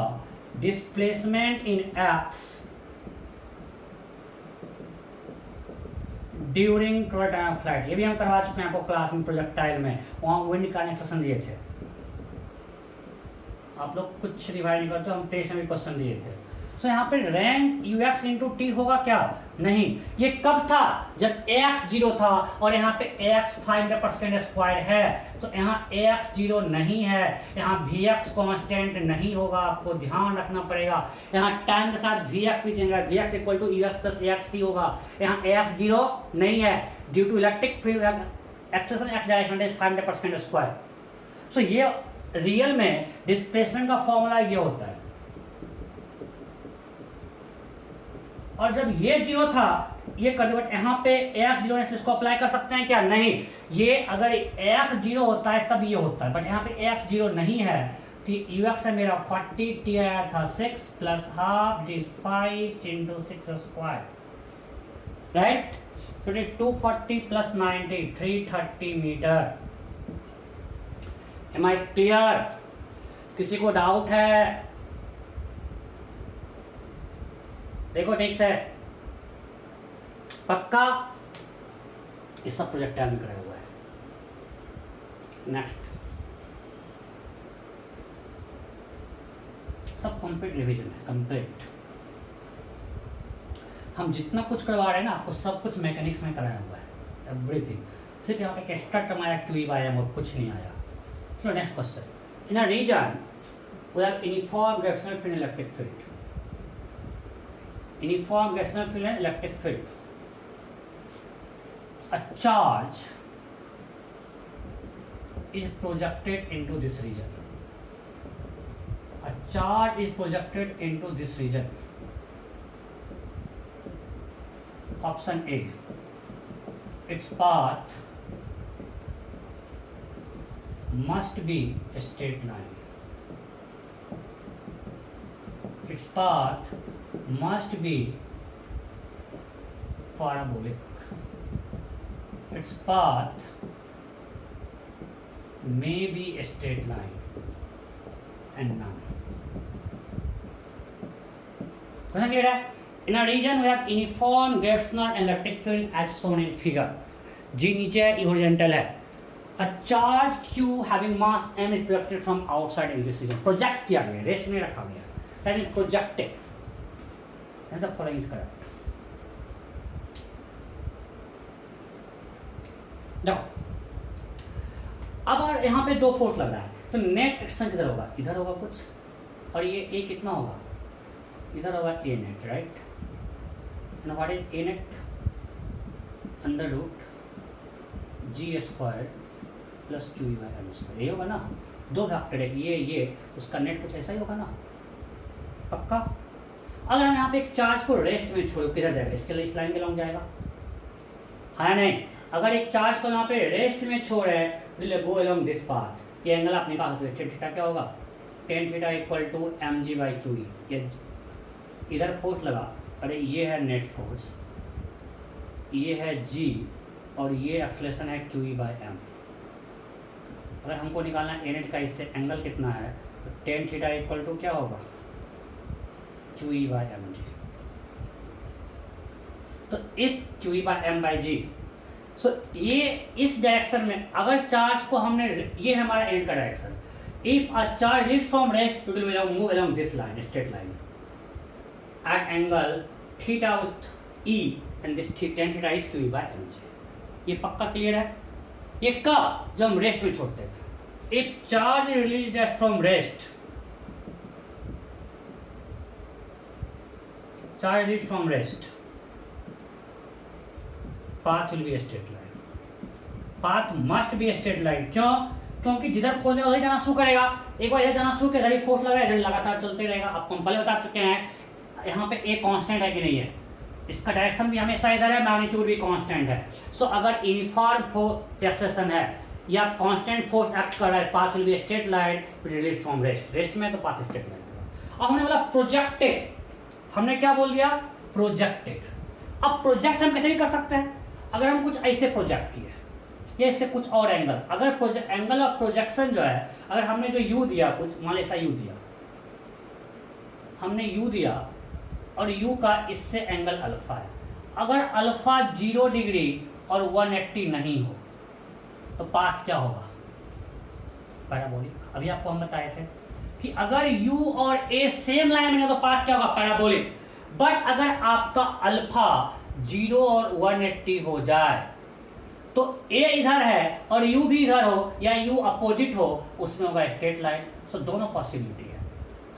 displacement in x during total time of flight, ये भी हम करवा चुके हैं आपको क्लास में प्रोजेक्टाइल में, वहाँ विंड का एक्सप्रेशन दिए थे, आप लोग कुछ रिवाइज नहीं करते, हम टेस्ट में भी क्वेश्चन दिए थे। सो यहाँ पे range you x into T होगा क्या, नहीं, ये कब था जब ए एक्स 0 था और यहाँ पे ए एक्स 500/2 है, तो यहाँ ए एक्स 0 नहीं है, यहाँ वी एक्स कॉन्स्टेंट नहीं होगा, आपको ध्यान रखना पड़ेगा, यहाँ टाइम के साथ वी एक्स भी चेंज होगा, v x equal to you x plus A x t होगा, यहाँ ए एक्स 0 नहीं है due to electric field acceleration x direction is 500/2। So ये रियल में डिस्प्लेसमेंट का फॉर्मूला ये होता है, और जब ये 0 था ये कर दिया, बट यहाँ पे एक्स 0 है, इसको अप्लाई कर सकते हैं क्या, नहीं, ये अगर एक्स 0 होता है तब ये होता है, बट यहाँ पे एक्स 0 नहीं है, तो यू एक्स है मेरा 40, टी आया था 6 plus half, it is 5 into 6 square, right? So it is 240 plus 90, 330 meter. Am I clear? किसी को डाउट है? देखो ठीक से, पक्का? ये सब प्रोजेक्टाइल में करा हुआ है। नेक्स्ट, सब कंप्लीट रिवीजन है, कंप्लीट। हम जितना कुछ करवा रहे हैं ना, आपको सब कुछ मैकेनिक्स में कराया हुआ है, एवरीथिंग। सिर्फ यहाँ पे एक एक्स्ट्रा टर्म आया क्यू बाय एम और कुछ नहीं आया। चलो next question. In a region we have uniform gravitational field and electric field. Uniform gravitational field and electric field. A charge is projected into this region. A charge is projected into this region. Option A. Its path must be a straight line. Its path must be parabolic. Its path may be a straight line and none. Question clear है? In a region we have uniform gravitational and electric field as shown in figure. G नीचे है, E horizontal है. A charge Q having mass m is projected from outside in this region. Project किया गया, rest में रखा गया. That is projected. And the following is correct. देखो, अब यहाँ पे दो फोर्स लग रहा है, तो नेट एक्शन किधर होगा? इधर होगा कुछ, और ये ए कितना होगा? इधर होगा A net, right? And what is A net? Under root G square plus Q by M square. ये होगा ना, दो फैक्टर है, ये उसका नेट कुछ ऐसा ही होगा ना, पक्का? अगर हम यहाँ पे एक चार्ज को रेस्ट में छोड़ो, किधर जाएगा? इसके लिए इस लाइन के लॉन्ग जाएगा, है नहीं? अगर एक चार्ज को यहाँ पे रेस्ट में छोड़े, गो अलोंग दिस पाथ, ये एंगल आप निकाल सकते हो। टेन थीटा क्या होगा? Tan theta equal to m g by q E. ये इधर फोर्स लगा, अरे ये है नेट फोर्स, ये है जी, और ये एक्सेलरेशन है क्यू ई बाई एम। अगर हमको निकालना ए नेट का, इससे एंगल कितना है, तो टेन थीटा इक्वल टू क्या होगा? Q E by M G. तो इस Q E by M by G, so ये इस डायरेक्शन में अगर चार्ज को हमने, ये हमारा एंड का direction, if a charge leaves from rest it will move along this line, straight line at angle theta with E and this tan theta is q by m g. ये पक्का क्लियर है? ये कब? जब हम रेस्ट में छोड़ते हैं। If charge release from rest, charge release from rest, path will be a straight line. Path must be a straight line. क्यों? क्योंकि जिधर फोर्स है उधर जाना शुरू करेगा। एक बार इधर जाना शुरू किया, इधर फोर्स लगा, इधर लगातार चलते रहेगा। आपको हम पहले बता चुके हैं, यहाँ पे ए कांस्टेंट है कि नहीं है, इसका डायरेक्शन भी हमेशा इधर है, मैग्नीट्यूड भी कांस्टेंट है। सो अगर यूनिफॉर्म फोर्स एक्सेलरेशन है या कांस्टेंट फोर्स एक्ट कर रहा है, path will be straight line release from rest. Rest में तो पाथ स्ट्रेट लाइन होगा। अब हमने बोला प्रोजेक्टेड, हमने क्या बोल दिया? प्रोजेक्टेड। अब प्रोजेक्ट हम कैसे भी कर सकते हैं? अगर हम कुछ ऐसे प्रोजेक्ट किए या इससे कुछ और एंगल, अगर एंगल ऑफ प्रोजेक्शन जो है, अगर हमने जो यू दिया, कुछ मान ऐसा यू दिया, हमने यू दिया और यू का इससे एंगल अल्फा है। अगर अल्फा 0 डिग्री और 180 नहीं हो तो पाथ क्या होगा? पैराबोलिक। अभी आपको हम बताए थे कि अगर यू और ए सेम लाइन में है तो पाथ क्या होगा? पैराबोलिक। बट अगर आपका अल्फा 0 और 180 हो जाए तो ए इधर है और यू भी इधर हो, या यू अपोजिट हो, उसमें होगा स्ट्रेट लाइन। सो दोनों पॉसिबिलिटी है।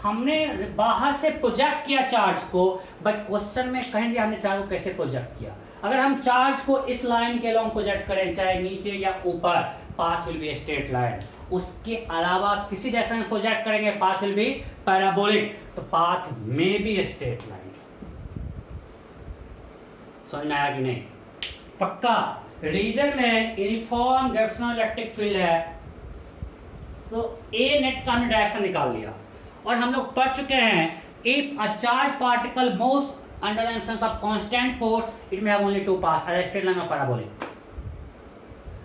हमने बाहर से प्रोजेक्ट किया चार्ज को, बट क्वेश्चन में कहीं भी हमने चार्ज को कैसे प्रोजेक्ट किया। अगर हम चार्ज को इस लाइन के लॉन्ग प्रोजेक्ट करें, चाहे नीचे या ऊपर, path will be straight line. उसके अलावा किसी डायरेक्शन में प्रोजेक्ट करेंगे, पाथ विल बी पैराबोलिक। तो पाथ में भी स्ट्रेट लाइन। समझ में आया कि नहीं? पक्का? रीजन में यूनिफॉर्म ग्रेविटेशनल इलेक्ट्रिक फील्ड है, तो ए नेट का हमने डायरेक्शन निकाल लिया। और हम लोग पढ़ चुके हैं, if a charge particle moves Under the influence of constant force, it may have only two paths, as a straight line or parabolic.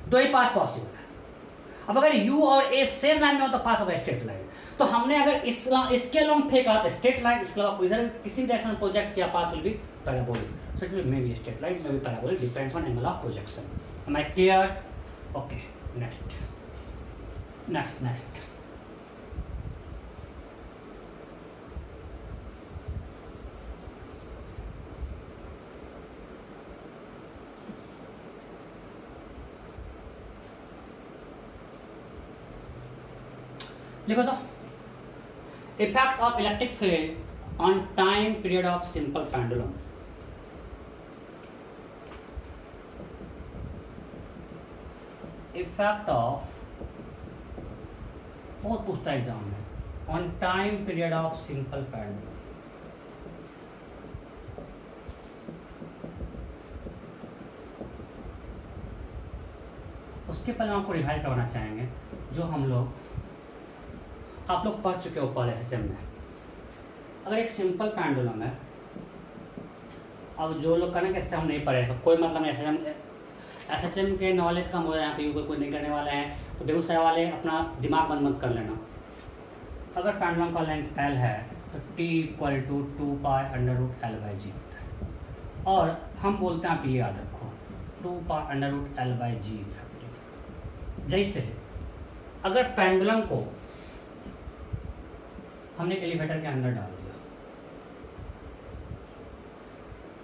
दो ही पाथ पॉसिबल है. अब अगर u और a सेम लाइन में हो तो पाथ होगा स्ट्रेट लाइन. तो हमने अगर इसके अलोंग फेंका तो स्ट्रेट लाइन, इसके अलावा इधर किसी भी डायरेक्शन प्रोजेक्ट किया path will be parabolic. So it will may be straight line, may be parabolic, depends on angle of projection. Am I clear? Okay, next. लिखो तो effect of electric field on time period of simple pendulum. Effect of, बहुत पूछता है exam में, on time period of simple pendulum. उसके पहले आपको revise करवाना चाहेंगे जो हम लोग आप लोग पढ़ चुके हो पहले एसएचएम में. अगर एक सिंपल पेंडुलम है, अब जो लोग कहना कि हम नहीं पढ़े तो कोई मतलब नहीं, एसएचएम के नॉलेज कम हो जाए, यहाँ पे कोई नहीं करने वाले हैं तो बेगूसराय वाले अपना दिमाग बंद मत कर लेना. अगर पेंडुलम का लेंथ एल है तो t इक्वल टू 2π√L/g होता है. और हम बोलते हैं, आप ये याद रखो, 2π√L/g इफेक्टिव. जैसे अगर पेंडुलम को हमने एलिवेटर के अंदर डाल दिया,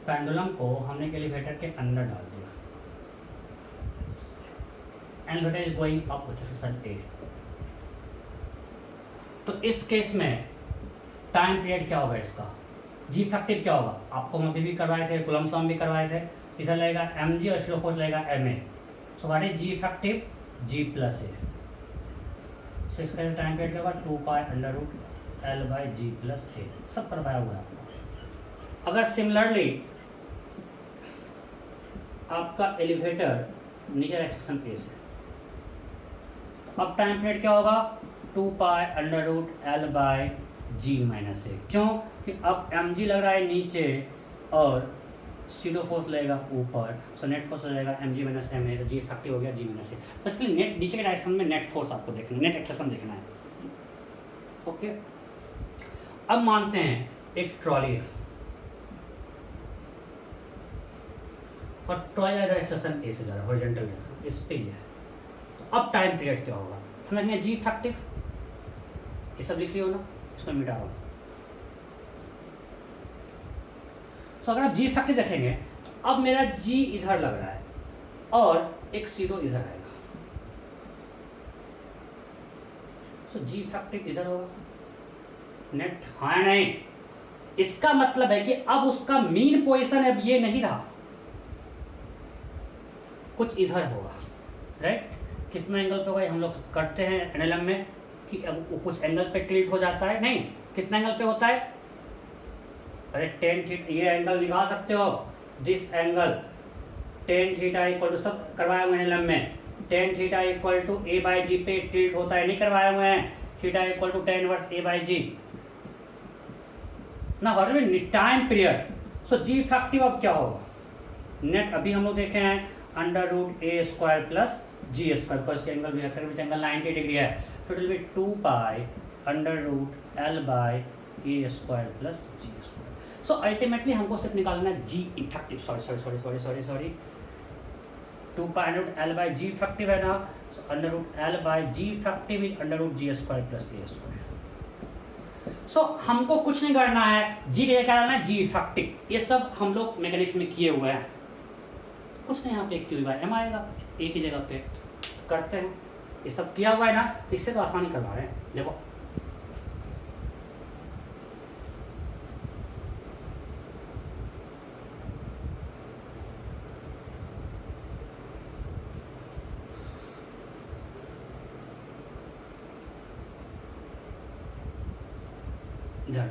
पेंडुलम को हमने एलिवेटर के अंदर डाल दिया, elevator is going up with certain A, तो इस केस में टाइम पीरियड क्या होगा इसका, जी इफेक्टिव क्या होगा. आपको हम अभी भी करवाए थे, कूलम्ब लॉ भी करवाए थे. इधर लगेगा mg और स्लो फोर्स लगेगा ma. So what is G effective, g plus A. So इसका टाइम पीरियड क्या होगा, 2π√L/g प्लस ए. सब करवाया हुआ है आपको. अगर सिमिलरली आपका एलिवेटर नीचे सेक्शन ए से, तो अब टाइम पीरियड क्या होगा, 2π√L/g माइनस ए. क्यों कि अब mg लग रहा है नीचे और सीडो फोर्स लगेगा ऊपर, सो नेट फोर्स हो जाएगा mg माइनस एम ए. तो जी इफेक्टिव हो गया g माइनस ए. बेसिकली नेट नीचे के डायरेक्शन में नेट फोर्स आपको देखना है, नेट एक्सेलेरेशन देखना है. ओके, अब मानते हैं एक ट्रॉली है और ट्रॉली का एक्सेलेरेशन ए से जा रहा है, हॉरिजॉन्टल डायरेक्शन इस पे ही है. तो अब टाइम पीरियड क्या होगा, समझ गए, जी इफेक्टिव. ये सब लिख लियो ना, इसको मिटा रहा हूँ. तो अगर आप जी इफेक्टिव रखेंगे तो अब मेरा जी इधर लग रहा है और एक सीडो इधर आएगा. सो जी इफेक्टिव इधर होगा, नेट हाँ नहीं. इसका मतलब है कि अब उसका मीन पोजीशन अब ये नहीं रहा, कुछ इधर होगा, राइट. कितना एंगल पे होगा हम लोग करते हैं एनएलएम में कि अब वो कुछ एंगल पे टिल्ट हो जाता है. नहीं, कितना एंगल पे होता है, अरे 10 थीटा. ये एंगल निकाल सकते हो, this angle 10 theta equal to, सब करवाए हुए एनएलएम में, 10 थीटा इक्वल टू a/g पे टिल्ट होता है, नहीं करवाए हुए हैं. Theta equal to tan inverse a/g ना. Time period. So G effective अब क्या होगा, नेट अभी हम लोग देखे हैं √a² प्लस g², बिकॉज इसके एंगल भी है, एंगल 90 डिग्री है. So it will B 2π√L/a² plus g². So ultimately हमको सिर्फ निकालना है G effective. Sorry 2π√L/g effective है ना. सो √L/g effective is √g² plus a². सो हमको कुछ नहीं करना है, जी क्या करना है, जी इफेक्टिव. ये सब हम लोग मैकेनिक्स में किए हुए हैं, कुछ नहीं. यहाँ पे q/m आएगा, एक ही जगह पे करते हैं. ये सब किया हुआ है ना, तो इससे तो आसानी करवा रहे हैं. देखो इधर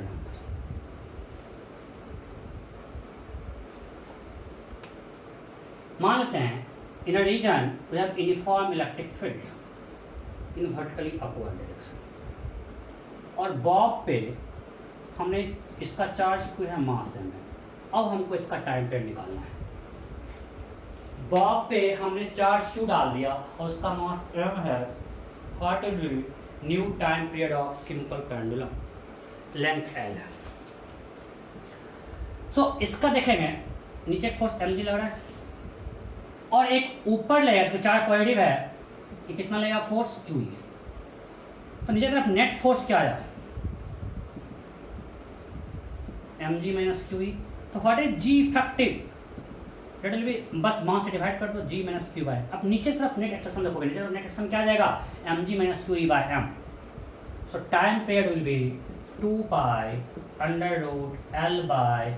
मान लेते हैं in a region we have uniform electric field in vertically upward direction, और बॉब पे हमने इसका चार्ज किया है मास m है, अब हमको इसका टाइम पीरियड निकालना है। बॉब पे हमने चार्ज क्यू डाल दिया और उसका मास m है, what will be new time period of simple pendulum, length l है। सो इसका देखेंगे नीचे फोर्स mg लग रहा है और एक ऊपर लगेगा, इसको चार्ज पॉजिटिव है, ये कितना लगेगा फोर्स q। तो नीचे तरफ नेट फोर्स क्या आया mg माइनस क्यू। तो what is g effective, that will be, बस मास से डिवाइड कर दो g माइनस क्यू बाय। अब नीचे तरफ नेट एक्सटेंशन देखोगे, नीचे तरफ नेट एक्सटेंशन क्या आ जाएगा mg minus Q by m। So time period will be 2 pi under root l by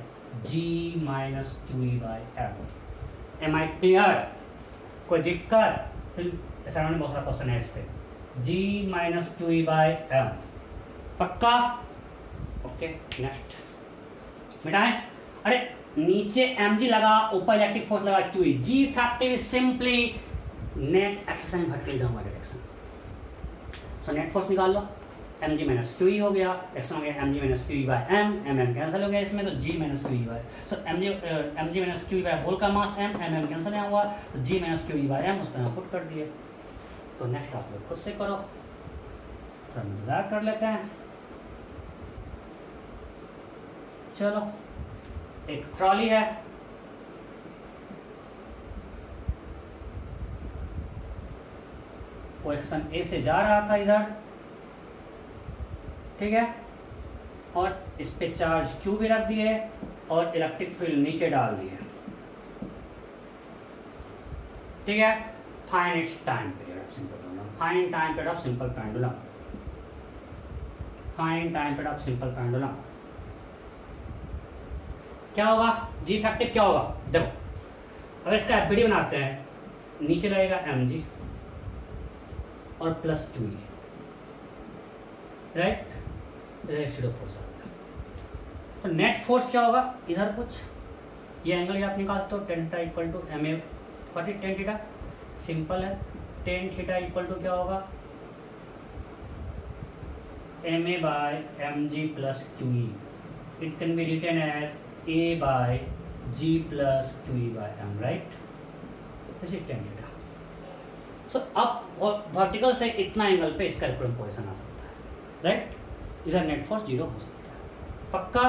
g minus Q by m। Am I clear, कोई दिक्कत? ऐसा बहुत सारा क्वेश्चन है इस पे, g minus Q by m, पक्का? ओके नेक्स्ट मिटाएं। अरे नीचे mg लगा, ऊपर इलेक्ट्रिक फोर्स लगा q। g effective is simply net extension in vertical downward direction. So net force निकाल लो, mg माइनस क्यू हो गया, एक्शन हो गया mg minus Q by m, m cancel हो गया इसमें, तो g minus Q by. So mg minus Q by whole का मास m, m कैंसिल नहीं हुआ, तो g minus Q by m उसको यहाँ पुट कर दिए। तो नेक्स्ट आप लोग खुद से करो, थोड़ा मजेदार कर लेते हैं। चलो एक ट्रॉली है, क्वेश्चन ए से जा रहा था इधर, ठीक है, और इस पे चार्ज क्यू भी रख दिए और इलेक्ट्रिक फील्ड नीचे डाल दिए, ठीक है। Find its time period of simple pendulum, find time period of simple pendulum, find time period of simple pendulum. क्या होगा जी इफेक्टिव, क्या होगा देखो, अगर इसका एफबीडी बनाते हैं, नीचे लगेगा mg और प्लस क्यू, राइट, रेसिडो फोर्स आ गया। तो नेट फोर्स क्या होगा, इधर कुछ ये एंगल आप निकाल सकते हो, tan theta equal to m a, what is tan theta, simple है, टेन थीटा इक्वल टू क्या होगा m a by m g plus Q E. It can be written as a by g plus q by m, right? This is tan theta. So अब vertical से इतना angle पे इसका equilibrium position आ सकता है, right? इधर net force zero हो सकता है, पक्का?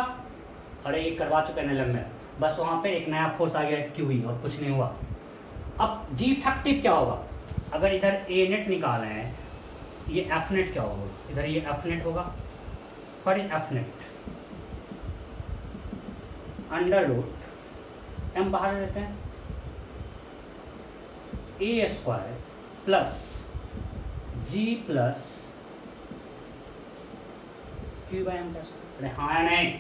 अरे ये करवा चुके हैं एलएम में, बस वहाँ पे एक नया फोर्स आ गया QE और कुछ नहीं हुआ। अब जी इफेक्टिव क्या होगा, अगर इधर ए नेट निकाले हैं, ये एफ नेट क्या होगा, इधर ये एफ नेट होगा, what is F net, under root M बाहर रहते हैं, A square plus G plus Q by M plus, अरे हाँ या नहीं,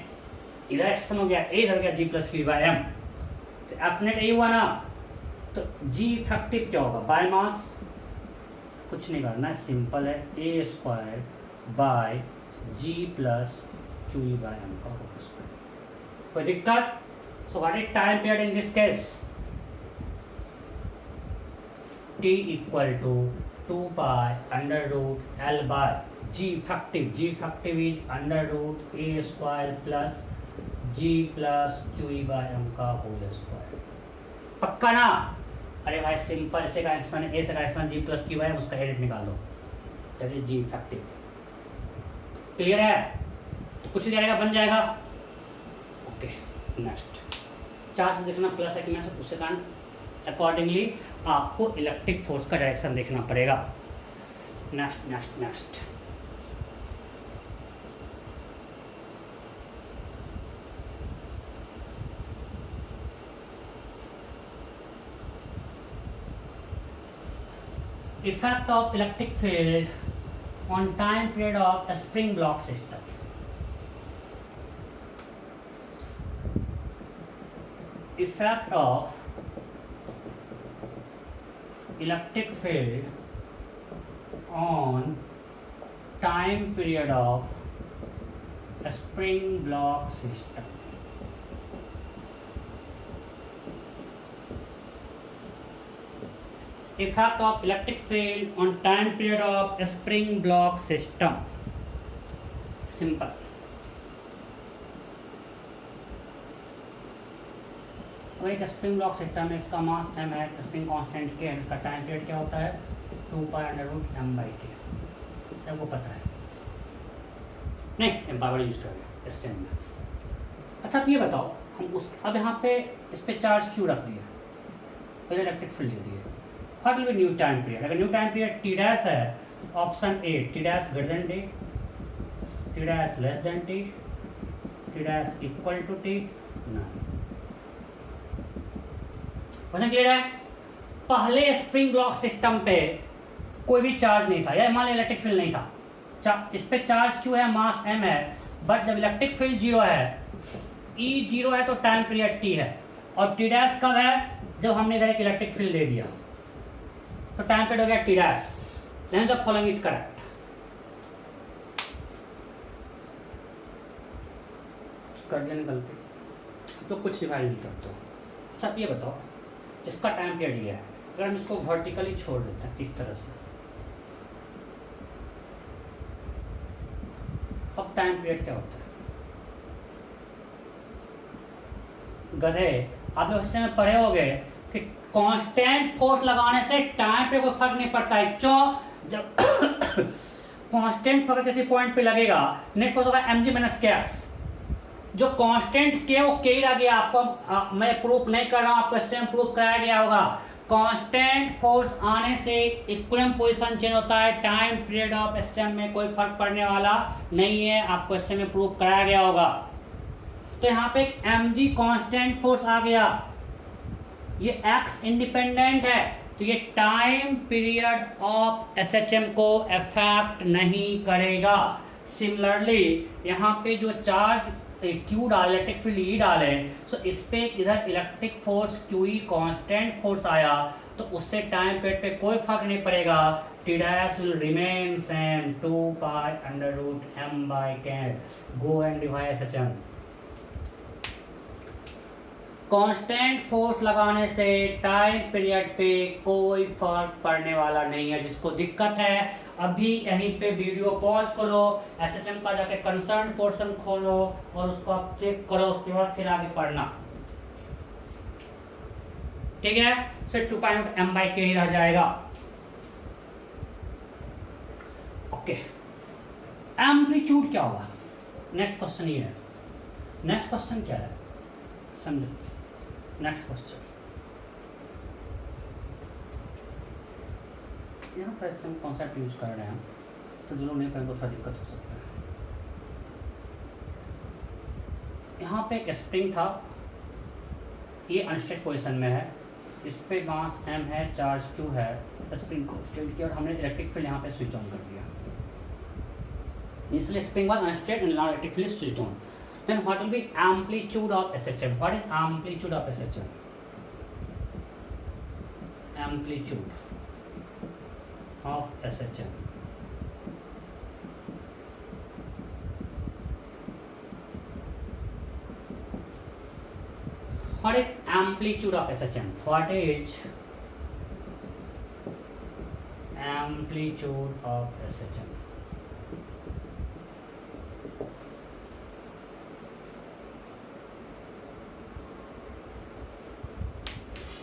इधर एक्शन हो गया, ए इधर गया, जी प्लस क्यू बाई एम, तो एफ नेट ए हुआ ना। तो जी इफेक्टिव क्या होगा, बाय मास, कुछ नहीं करना है, सिंपल है, A square by G plus Q by M का होल स्क्वायर। कोई दिक्कत? So what is time period in this case, t equal to 2 pi under root l by g effective, g effective is under root a square plus g plus Q by m का whole square, पक्का ना? अरे भाई simple, ऐसे का action a से का action g plus Q by m, उसका एडिट निकाल दो, जैसे g इफेक्टिव। क्लियर है? तो कुछ जाएगा बन जाएगा। ओके नेक्स्ट, चार्ज देखना प्लस है कि मैं उससे कारण अकॉर्डिंगली आपको इलेक्ट्रिक फोर्स का डायरेक्शन देखना पड़ेगा। Next next next, effect of electric field on time period of a spring block system. Effect of electric field on time period of a spring block system. Effect of electric field on time period of a spring block system. Simple. अगर एक spring lock system है, इसका मास m है, spring constant k है, इसका time period क्या होता है 2π√m/k, सबको पता है नहीं, एम्पावर यूज कर रहे हैं स्टेम में। अच्छा अब ये बताओ, हम उस अब यहाँ पे इस पे चार्ज क्यों रख दिया, पहले इलेक्ट्रिक फील्ड दे दिए, what will be new time period. अगर new time period t dash है, option A t dash greater than t, t dash less than t, t dash equal to t, ना। Question clear है। पहले spring lock system पे कोई भी charge नहीं था, या मान लो इलेक्ट्रिक फील्ड नहीं था, इस पे चार्ज क्यों है, मास m है, बट जब इलेक्ट्रिक फील्ड जीरो है, E जीरो है, तो टाइम पीरियड t है, और t डैश कब है, जब हमने इधर एक इलेक्ट्रिक फील्ड दे दिया, तो टाइम पीरियड हो गया t dash. Then the following is correct. कर दिया गलती तो कुछ डिवाइड नहीं करते हो। अच्छा ये बताओ, इसका टाइम पीरियड ये है, अगर हम इसको वर्टिकली छोड़ देते हैं इस तरह से, अब टाइम पीरियड क्या होता है, गधे आप लोग हिस्से में पढ़े होंगे कि कांस्टेंट फोर्स लगाने से टाइम पे कोई फर्क नहीं पड़ता है। क्यों, जब कांस्टेंट फोर्स किसी पॉइंट पे लगेगा, नेट फोर्स होगा mg माइनस kx, जो कांस्टेंट के वो के ही लगे। आपको मैं प्रूफ नहीं कर रहा हूँ, आपको इससे प्रूफ कराया गया होगा। कांस्टेंट फोर्स आने से इक्विलिब्रियम पोजीशन चेंज होता है, टाइम पीरियड ऑफ सिस्टम में कोई फर्क पड़ने वाला नहीं है, आपको इससे में प्रूफ कराया गया होगा। तो यहाँ पे एक mg कांस्टेंट फोर्स आ गया, ये x इंडिपेंडेंट है, तो ये टाइम पीरियड ऑफ SHM को अफेक्ट नहीं करेगा। सिमिलरली यहाँ पे जो चार्ज Q डाले, इलेक्ट्रिक फील्ड E डाले, सो इस पे इधर electric force QE constant force आया, तो उससे टाइम पीरियड पे कोई फर्क नहीं पड़ेगा। T dash will remain same 2π√m/k। Go and divide SHM। Constant force लगाने से टाइम पीरियड पे कोई फर्क पड़ने वाला नहीं है। जिसको दिक्कत है अभी यहीं पे वीडियो पॉज करो, SHM का जाके कंसर्न पोर्शन खोलो और उसको आप चेक करो, उसके बाद फिर आगे पढ़ना, ठीक है। सिर्फ 2π√m/k ही रह जाएगा। ओके, एम्पलीट्यूड क्या होगा, नेक्स्ट क्वेश्चन ये है। नेक्स्ट क्वेश्चन क्या है समझो, नेक्स्ट क्वेश्चन यहाँ पर हम कॉन्सेप्ट यूज कर रहे हैं, तो जो लोग नहीं पढ़ेंगे थोड़ा दिक्कत हो सकता है। यहाँ पे एक स्प्रिंग था, ये अनस्टेट पोजीशन में है, इस पे मास m है, चार्ज q है, स्प्रिंग को स्टेट किया और हमने इलेक्ट्रिक फील्ड यहाँ पे स्विच ऑन कर दिया, इसलिए spring was unstretched and now electric field switch on. Then what will be amplitude of SHM? What is amplitude of SHM? Amplitude of SHM. What is amplitude of SHM? What is amplitude of SHM?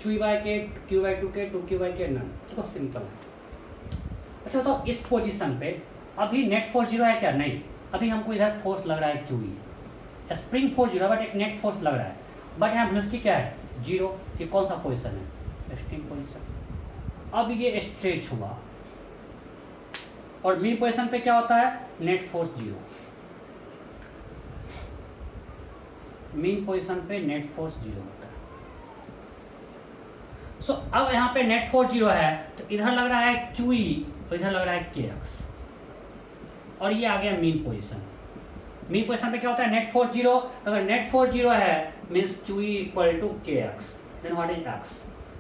Q/K, Q/2K, 2Q/K none, तो simple है। अच्छा बताओ, इस position पे अभी net force zero है क्या, नहीं, अभी हमको इधर फोर्स लग रहा है QE, spring force zero, but एक नेट फोर्स लग रहा है, बट यहाँ वेलोसिटी क्या है जीरो। ये कौन सा पोजीशन है, एक्सट्रीम पोजीशन। अब ये स्ट्रेच हुआ और मीन पोजीशन पे क्या होता है, net force zero, mean position पे नेट फोर्स जीरो होता है। सो अब यहाँ पे नेट फोर्स जीरो है, तो इधर लग रहा है QE और इधर लग रहा है KX, और ये आ गया मीन पोजीशन। मीन पोजीशन पे क्या होता है, नेट फोर्स जीरो, अगर नेट फोर्स जीरो है means QE equal to KX, then what is X,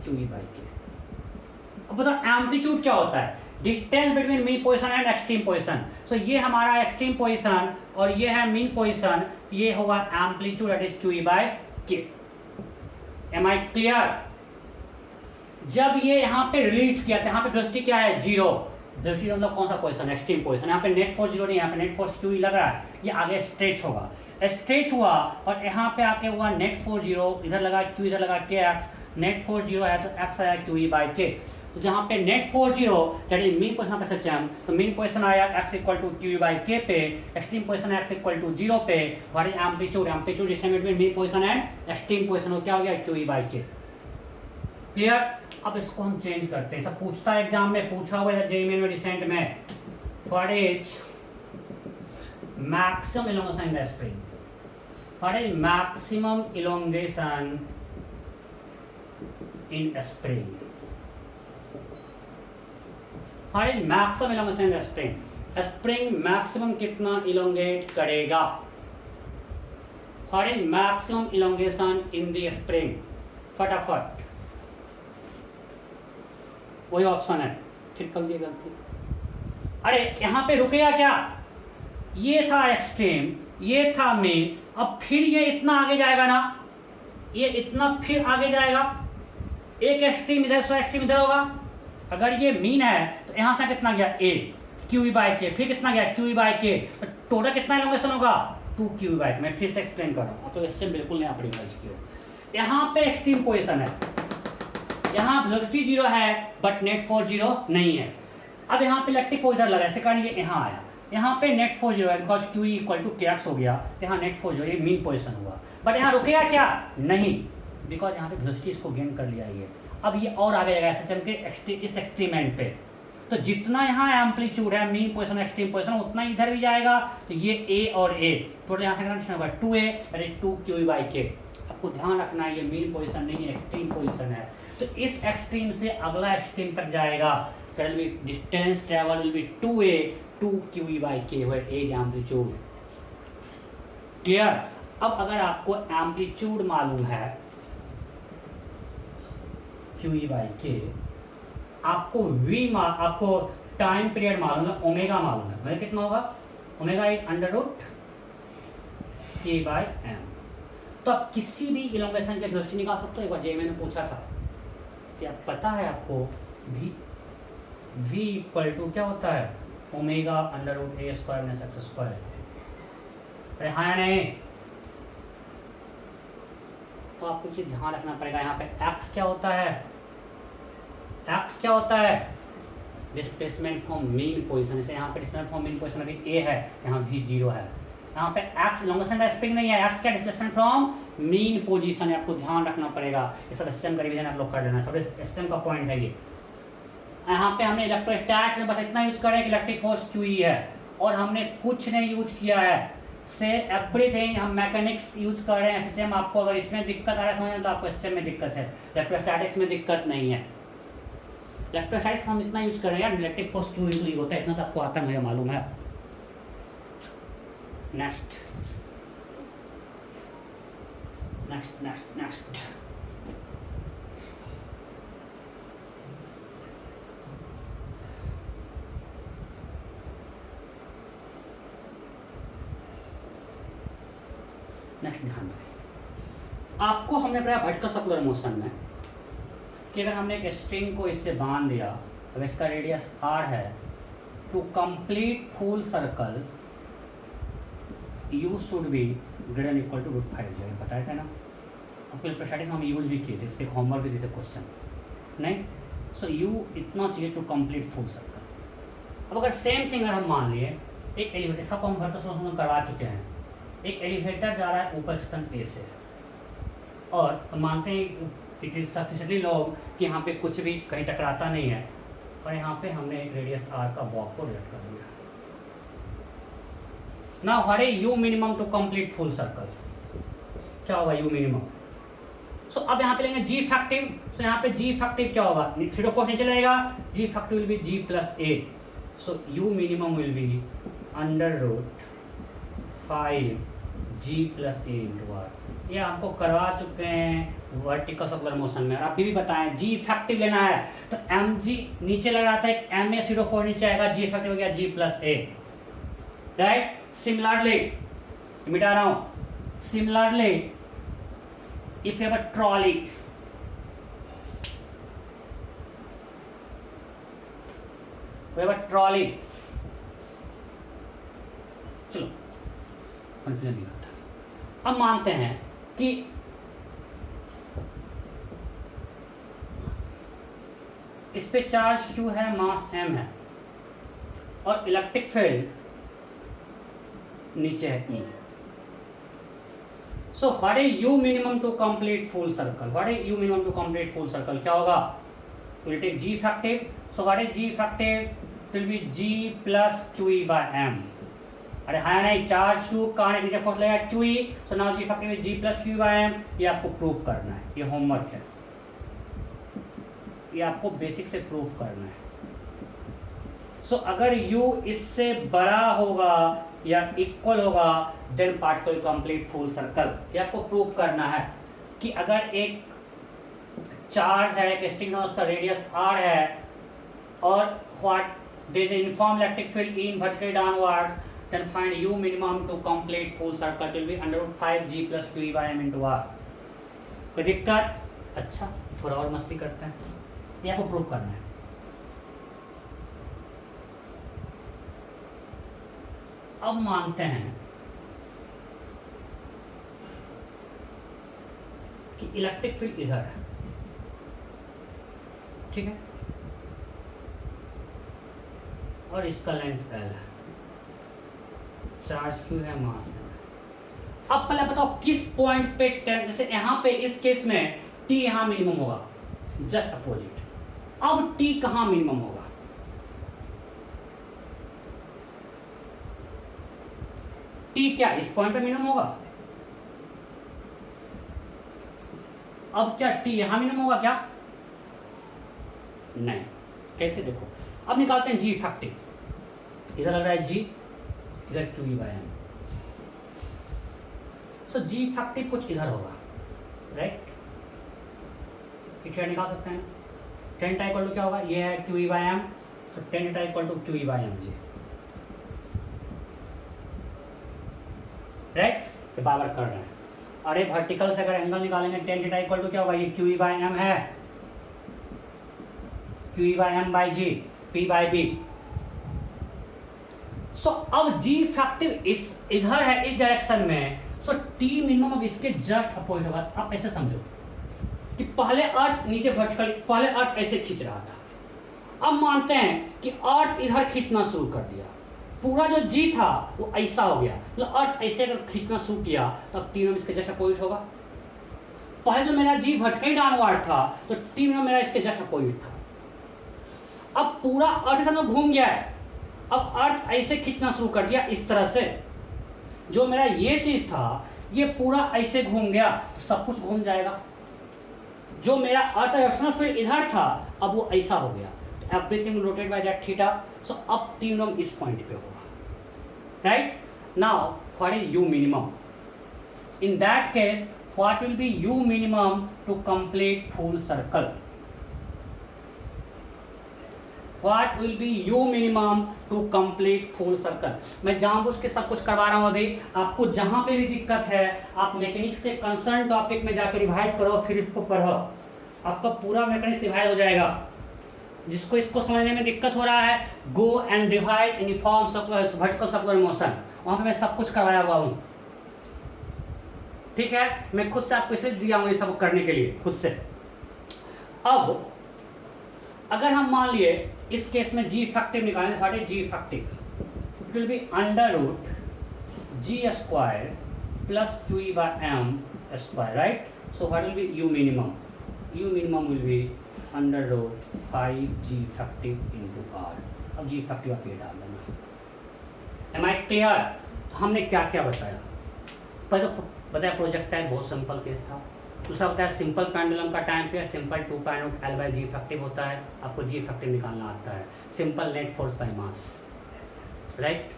QE/K। अब बताओ एम्पलीट्यूड क्या होता है, distance between mean position and extreme position. So ये हमारा एक्सट्रीम पोजीशन और ये है मीन पोजीशन, ये होगा amplitude, that is QE/K। Am I clear. जब ये यहाँ पे रिलीज किया था, यहाँ पे वेलोसिटी क्या है जीरो, वेलोसिटी मतलब कौन सा पोजीशन, एक्सट्रीम पोजीशन। यहाँ पे नेट फोर्स जीरो नहीं, यहाँ पे नेट फोर्स क्यू लग रहा है, ये आगे स्ट्रेच होगा, स्ट्रेच हुआ और यहाँ पे आके हुआ नेट फोर्स जीरो, इधर लगा क्यू, इधर लगा के एक्स, नेट फोर्स जीरो है तो एक्स आया क्यू ई बाई के। तो जहाँ पे net force zero that is mean position पे सच हम, तो मीन पोजीशन आया X equal to Q by K पे, extreme position X equal to zero पे, what is amplitude, amplitude is between mean position and extreme position, वो क्या हो गया क्यू बाई के। क्लियर। अब इसको हम चेंज करते हैं, सब पूछता है एग्जाम में, पूछा हुआ है जेईई में रिसेंट में, what is maximum elongation in the spring, what is maximum elongation in spring, what is maximum elongation in the spring, spring maximum कितना इलोंगेट करेगा, what is maximum elongation in the spring, फटाफट वही option है, ठीक कर दिए गलती। अरे यहाँ पे रुकेगा क्या, ये था एक्सट्रीम, ये था मीन, अब फिर ये इतना आगे जाएगा ना, ये इतना फिर आगे जाएगा, एक एक्सट्रीम इधर, दूसरा एक्सट्रीम इधर होगा। अगर ये मीन है तो यहाँ से कितना गया ए क्यू बाई के, फिर कितना गया क्यू बाई के, तो टोटल कितना इलोंगेशन होगा 2 क्यू बाई। मैं फिर से एक्सप्लेन कर रहा हूँ, तो इससे बिल्कुल नहीं अपनी समझ की। यहाँ पे एक्सट्रीम पोजीशन है, यहाँ वेलोसिटी जीरो है बट नेट फोर्स जीरो नहीं है। अब यहाँ पे इलेक्ट्रिक फोर्स इधर लगा, इसके कारण ये यहाँ आया, यहाँ पे नेट फोर्स जीरो है बिकॉज क्यू इक्वल टू के एक्स हो गया, यहाँ नेट फोर्स जीरो, ये मीन पोजीशन हुआ, बट यहाँ रुकेगा क्या नहीं, बिकॉज यहाँ पे वेलोसिटी इसको गेन कर लिया ये। अब ये और आगे जाएगा ऐसे चल के इस एक्सट्रीम एंड पे, तो जितना यहाँ एम्पलीट्यूड है मीन पोजीशन एक्सट्रीम पोजीशन उतना इधर भी जाएगा, तो ये ए और ए टोटल यहाँ से कंडीशन होगा 2a अरे 2 क्यू बाई के। आपको ध्यान रखना है ये मीन पोजीशन नहीं है, एक्सट्रीम पोजीशन है, तो इस एक्सट्रीम से अगला एक्सट्रीम तक जाएगा, distance travel will be 2a 2 Q by K where A is amplitude. Clear. अब अगर आपको एम्पलीट्यूड मालूम है क्यू बाई के, आपको आपको टाइम पीरियड मालूम है, ओमेगा मालूम है, मतलब कितना होगा ओमेगा इज अंडर रूट के बाई एम। तो आप किसी भी इलोंगेशन के वेलोसिटी निकाल सकते हो। एक बार जेईई ने पूछा था, क्या पता है आपको v इक्वल टू क्या होता है ओमेगा अंडर रूट ए स्क्वायर माइनस एक्स स्क्वायर। अरे हाँ या नहीं, तो आपको चीज ध्यान रखना पड़ेगा। यहाँ पे x क्या होता है, x क्या होता है डिस्प्लेसमेंट फ्रॉम मीन पोजीशन, जैसे यहाँ पे डिस्प्लेसमेंट फ्रॉम मीन पोजीशन अभी a है, यहाँ v जीरो है, यहाँ पे x इलोंगेशन का स्प्रिंग नहीं है, x क्या डिस्प्लेसमेंट फ्रॉम मीन पोजीशन है, आपको ध्यान रखना पड़ेगा। ये सब सिस्टम का रिवीजन आप लोग कर लेना, सब सिस्टम का पॉइंट है ये। यहाँ पे हमने इलेक्ट्रोस्टैट्स में बस इतना यूज करें कि इलेक्ट्रिक फोर्स QE है, और हमने कुछ नहीं यूज किया है से एवरीथिंग, हम मैकेनिक्स यूज कर रहे हैं सिस्टम। आपको अगर इसमें दिक्कत आ रहा है समझना, तो आपको सिस्टम में दिक्कत है, इलेक्ट्रोस्टैटिक्स में दिक्कत नहीं है। इलेक्ट्रोस्टैटिक्स हम इतना यूज कर रहे हैं, इलेक्ट्रिक फोर्स QE होता है, इतना तो आपको आता है, मुझे मालूम है। Next next next next next ध्यान रखें, आपको हमने पढ़ा वर्टिकल सर्कुलर मोशन में कि अगर हमने एक स्ट्रिंग को इससे बांध दिया, अगर इसका रेडियस r है, to complete full circle u should be greater than equal to √5, जगह बताया था ना आपको इलेक्ट्रोस्टैटिक्स में हम यूज भी किए थे, इस पर होमवर्क भी दिए थे क्वेश्चन नहीं। सो u इतना चाहिए टू कंप्लीट फुल सर्कल। अब अगर सेम थिंग अगर हम मान लिए एक एलिवेटर, सबको हम वर्टिकल सर्कुलर मोशन करवा चुके हैं, एक एलिवेटर जा रहा है ऊपर स्टेशन ए से, और मानते हैं इट इज सफिशिएंटली लॉन्ग कि यहाँ पे कुछ भी कहीं टकराता नहीं है, और यहाँ पे हमने एक रेडियस r का बॉक्स को रिलेट कर दिया। Now what is u minimum to complete full circle, क्या होगा u मिनिमम। सो अब यहाँ पे लेंगे g इफेक्टिव, सो यहाँ पे g इफेक्टिव क्या होगा, जीरो कोस नीचे रहेगा, g effective will be g plus a, so u minimum will be under root 5g plus a into r. ये आपको करवा चुके हैं वर्टिकल सर्कुलर मोशन में, और अभी भी बताएं g इफेक्टिव लेना है तो mg नीचे लगा था, एक m a 0 नीचे आएगा, g इफेक्टिव हो गया g plus a, right. Similarly मिटा रहा हूं, similarly if you have a trolley, we have a trolley. चलो कंफ्यूजन नहीं होता। अब मानते हैं कि इस पे चार्ज Q है, मास M है, और इलेक्ट्रिक फील्ड नीचे है E। So what is U minimum to complete full circle? What is U minimum to complete full circle? क्या होगा? Will take G effective. So what is G effective? Will be G plus QE by M। अरे हाँ नहीं, charge Q का नीचे force लगेगा QE, so now G effective is G plus QE by M। ये आपको प्रूव करना है, ये होमवर्क है, ये आपको बेसिक से प्रूव करना है। सो अगर U इससे बड़ा होगा या इक्वल होगा then particle complete full circle. ये आपको प्रूव करना है कि अगर एक चार्ज है, एक स्ट्रिंग है, उसका रेडियस R है और what there is uniform electric field in vertically downwards, then find U minimum to complete full circle will be √5G plus QE by M into R। कोई दिक्कत? अच्छा, थोड़ा और मस्ती करते हैं, ये आपको प्रूव करना है। अब मानते हैं कि इलेक्ट्रिक फील्ड इधर है, ठीक है, और इसका लेंथ L है, चार्ज Q है, मास है। अब पहले बताओ किस पॉइंट पे जैसे यहां पे इस केस में T यहां मिनिमम होगा, जस्ट अपोजिट। अब T कहां मिनिमम होगा? T क्या इस पॉइंट पे मिनिमम होगा? अब क्या T यहां मिनिमम होगा क्या? नहीं। कैसे? देखो, अब निकालते हैं G इफेक्टिव। इधर लग रहा है G, इधर QE by M। So G effective कुछ इधर होगा, राइट? इधर निकाल सकते हैं। 10 इक्वल टू क्या होगा? ये है QE by M, so 10 equal to QE by M g, right? ये बराबर कर रहे हैं। और ये वर्टिकल से अगर एंगल निकालेंगे 10 थीटा इक्वल टू क्या होगा? ये QE बाय M है, QE by M by G, P by B। So अब G इफेक्टिव इस इधर है, इस डायरेक्शन में, सो T मिनिमम अब इसके जस्ट अपोजिट होगा। आप ऐसे समझो कि पहले अर्थ नीचे वर्टिकल, पहले अर्थ ऐसे खींच रहा था, अब मानते हैं कि अर्थ इधर खींचना शुरू कर दिया, पूरा जो G था वो ऐसा हो गया, मतलब अर्थ ऐसे अगर खींचना शुरू किया तो अब T मिनिमम इसके जस्ट अपोजिट होगा। पहले जो मेरा G वर्टिकली डाउनवर्ड था तो T मिनिमम मेरा इसके जस्ट अपोजिट था। अब पूरा अर्थ से घूम गया है, अब अर्थ ऐसे खींचना शुरू कर दिया इस तरह से, जो मेरा ये चीज था ये पूरा ऐसे घूम गया तो सब कुछ घूम जाएगा। जो मेरा अर्थ एक्सटर्नल फील्ड इधर था अब वो ऐसा हो गया, तो everything rotate by that theta. So अब T मिनिमम इस पॉइंट पे होगा, right? Now what is U minimum? In that case what will be U minimum to complete full circle? What will be U minimum to complete full circle? मैं जानबूझ के सब कुछ करवा रहा हूँ अभी। आपको जहां पे भी दिक्कत है आप मैकेनिक्स के कंसर्न टॉपिक में जाकर रिवाइज करो, फिर इसको पढ़ो, आपका पूरा मैकेनिक्स रिवाइज हो जाएगा। जिसको इसको समझने में दिक्कत हो रहा है, गो and revise uniform vertical circular motion, वहां पे मैं सब कुछ करवाया हुआ हूँ, ठीक है? मैं खुद से आपको इसलिए दिया हूँ ये सब करने के लिए, खुद से। अब अगर हम मान लिए इस केस में G इफेक्टिव निकालें, what is G effective? It will be under root G square plus QE by M square, right? So what will be U minimum? U minimum will be under root 5G effective into R। अब G effective आप ये डाल देना। Am I clear? तो हमने क्या क्या बताया? पहले तो बताया प्रोजेक्टाइल बहुत सिंपल केस था। दूसरा बताया सिंपल पेंडुलम का time period simple 2 L by G effective होता है, आपको G इफेक्टिव निकालना आता है। Simple net force by mass, right?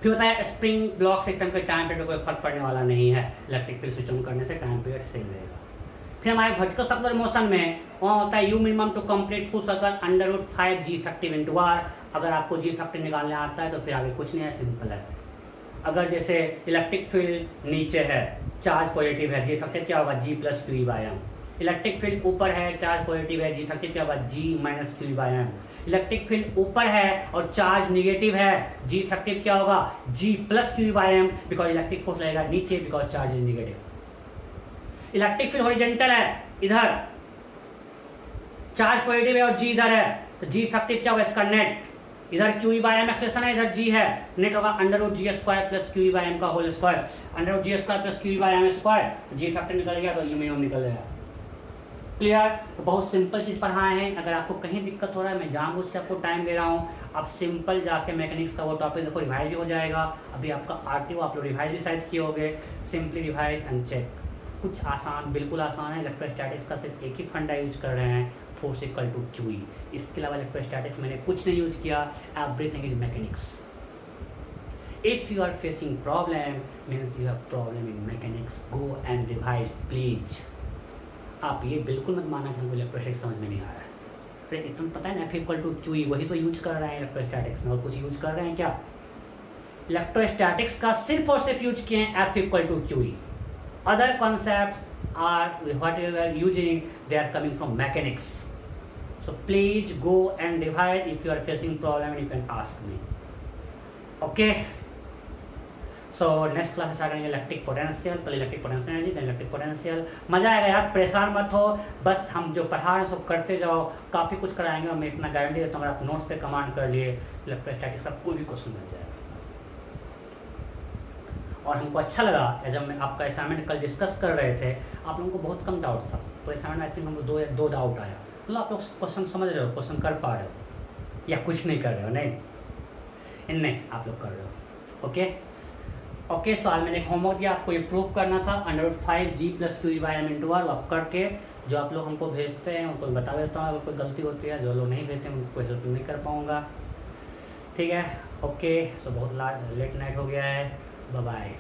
फिर बताया स्प्रिंग ब्लॉक सिस्टम के टाइम पीरियड में कोई फर्क पड़ने वाला नहीं है, इलेक्ट्रिक फील्ड स्विच ऑन करने से टाइम पीरियड सेम रहेगा। फिर हमारे वर्टिकल सर्कुलर मोशन में वहाँ होता है U minimum to complete full circle under root 5G effective into R। अगर आपको G इफेक्टिव निकालने आता है तो फिर आगे कुछ नहीं है, सिंपल है। अगर जैसे इलेक्ट्रिक फील्ड नीचे है, चार्ज पॉजिटिव है, G इफेक्टिव क्या होगा? G plus QE by M। Electric field ऊपर है, चार्ज पॉजिटिव है, जी इफेक्टिव क्या होगा, G minus Q by M. Electric field ऊपर है और चार्ज निगेटिव है, जी इफेक्टिव क्या होगा, G plus Q by M, because electric force लगेगा नीचे because charge is negative. Electric field horizontal है, इधर चार्ज पॉजिटिव है और जी इधर है, तो जी इफेक्टिव क्या होगा इसका नेट, इधर क्यू बाय एम एक्सप्रेशन है, इधर जी है, नेट होगा under root G square plus Q by M का whole square, under root G square plus Q by M square, तो जी इफेक्टिव निकल गया तो ये मिनिमम निकल गया। क्लियर? तो बहुत सिंपल चीज़ पढ़ाए हैं। अगर आपको कहीं दिक्कत हो रहा है, मैं जानबूझ के आपको टाइम दे रहा हूँ, आप सिंपल जाके मैकेनिक्स का वो टॉपिक देखो, रिवाइज भी हो जाएगा। अभी आपका आरटीओ आप लोग रिवाइज भी शायद किए होगे, सिंपली रिवाइज एंड चेक। कुछ आसान, बिल्कुल आसान है। इलेक्ट्रोस्टैटिक्स का सिर्फ एक ही फंडा यूज कर रहे हैं, force equal to Q E. इसके अलावा इलेक्ट्रोस्टैटिक्स मैंने कुछ नहीं यूज किया, everything is mechanics. If you are facing problem means you have problem in mechanics, go and revise please। आप ये बिल्कुल मत मानना कि हमको इलेक्ट्रोस्टैटिक्स समझ में नहीं आ रहा है। अरे तुम पता है ना F equal to Q E, वही तो यूज कर रहे हैं इलेक्ट्रोस्टैटिक्स में, और कुछ यूज कर रहे हैं क्या? इलेक्ट्रोस्टैटिक्स का सिर्फ और सिर्फ यूज किए हैं F equal to Q E. Other concepts are what you are using, they are coming from mechanics. So please go and revise. If you are facing problem you can ask me, okay. So next class start करेंगे electric potential, पहले electric potential energy, then electric potential. मजा आएगा यार, परेशान मत हो, बस हम जो पढ़ा रहे हैं सब करते जाओ, काफ़ी कुछ कराएंगे और मैं इतना गारंटी देता हूँ अगर आप नोट्स पे कमांड कर लिए इलेक्ट्रोस्टैटिक्स का कोई भी क्वेश्चन मिल जाएगा। और हमको अच्छा लगा जब मैं आपका असाइनमेंट कल डिस्कस कर रहे थे, आप लोगों को बहुत कम डाउट था, तो असाइनमेंट आई थिंक हमको दो डाउट आया, मतलब आप लोग क्वेश्चन समझ रहे हो, क्वेश्चन कर पा रहे हो या कुछ नहीं कर रहे हो? नहीं, आप लोग कर रहे हो, ओके। सो आज मैंने एक होमवर्क दिया, आपको ये प्रूफ करना था, √5g plus Q by m into r. आप करके जो आप लोग हमको भेजते हैं उनको बता देता हूँ, अगर कोई गलती होती है, जो लोग नहीं भेजते हैं उनको कोई हेल्प नहीं कर पाऊँगा, ठीक है, ओके। सो बहुत लेट नाइट हो गया है, बाय बाय।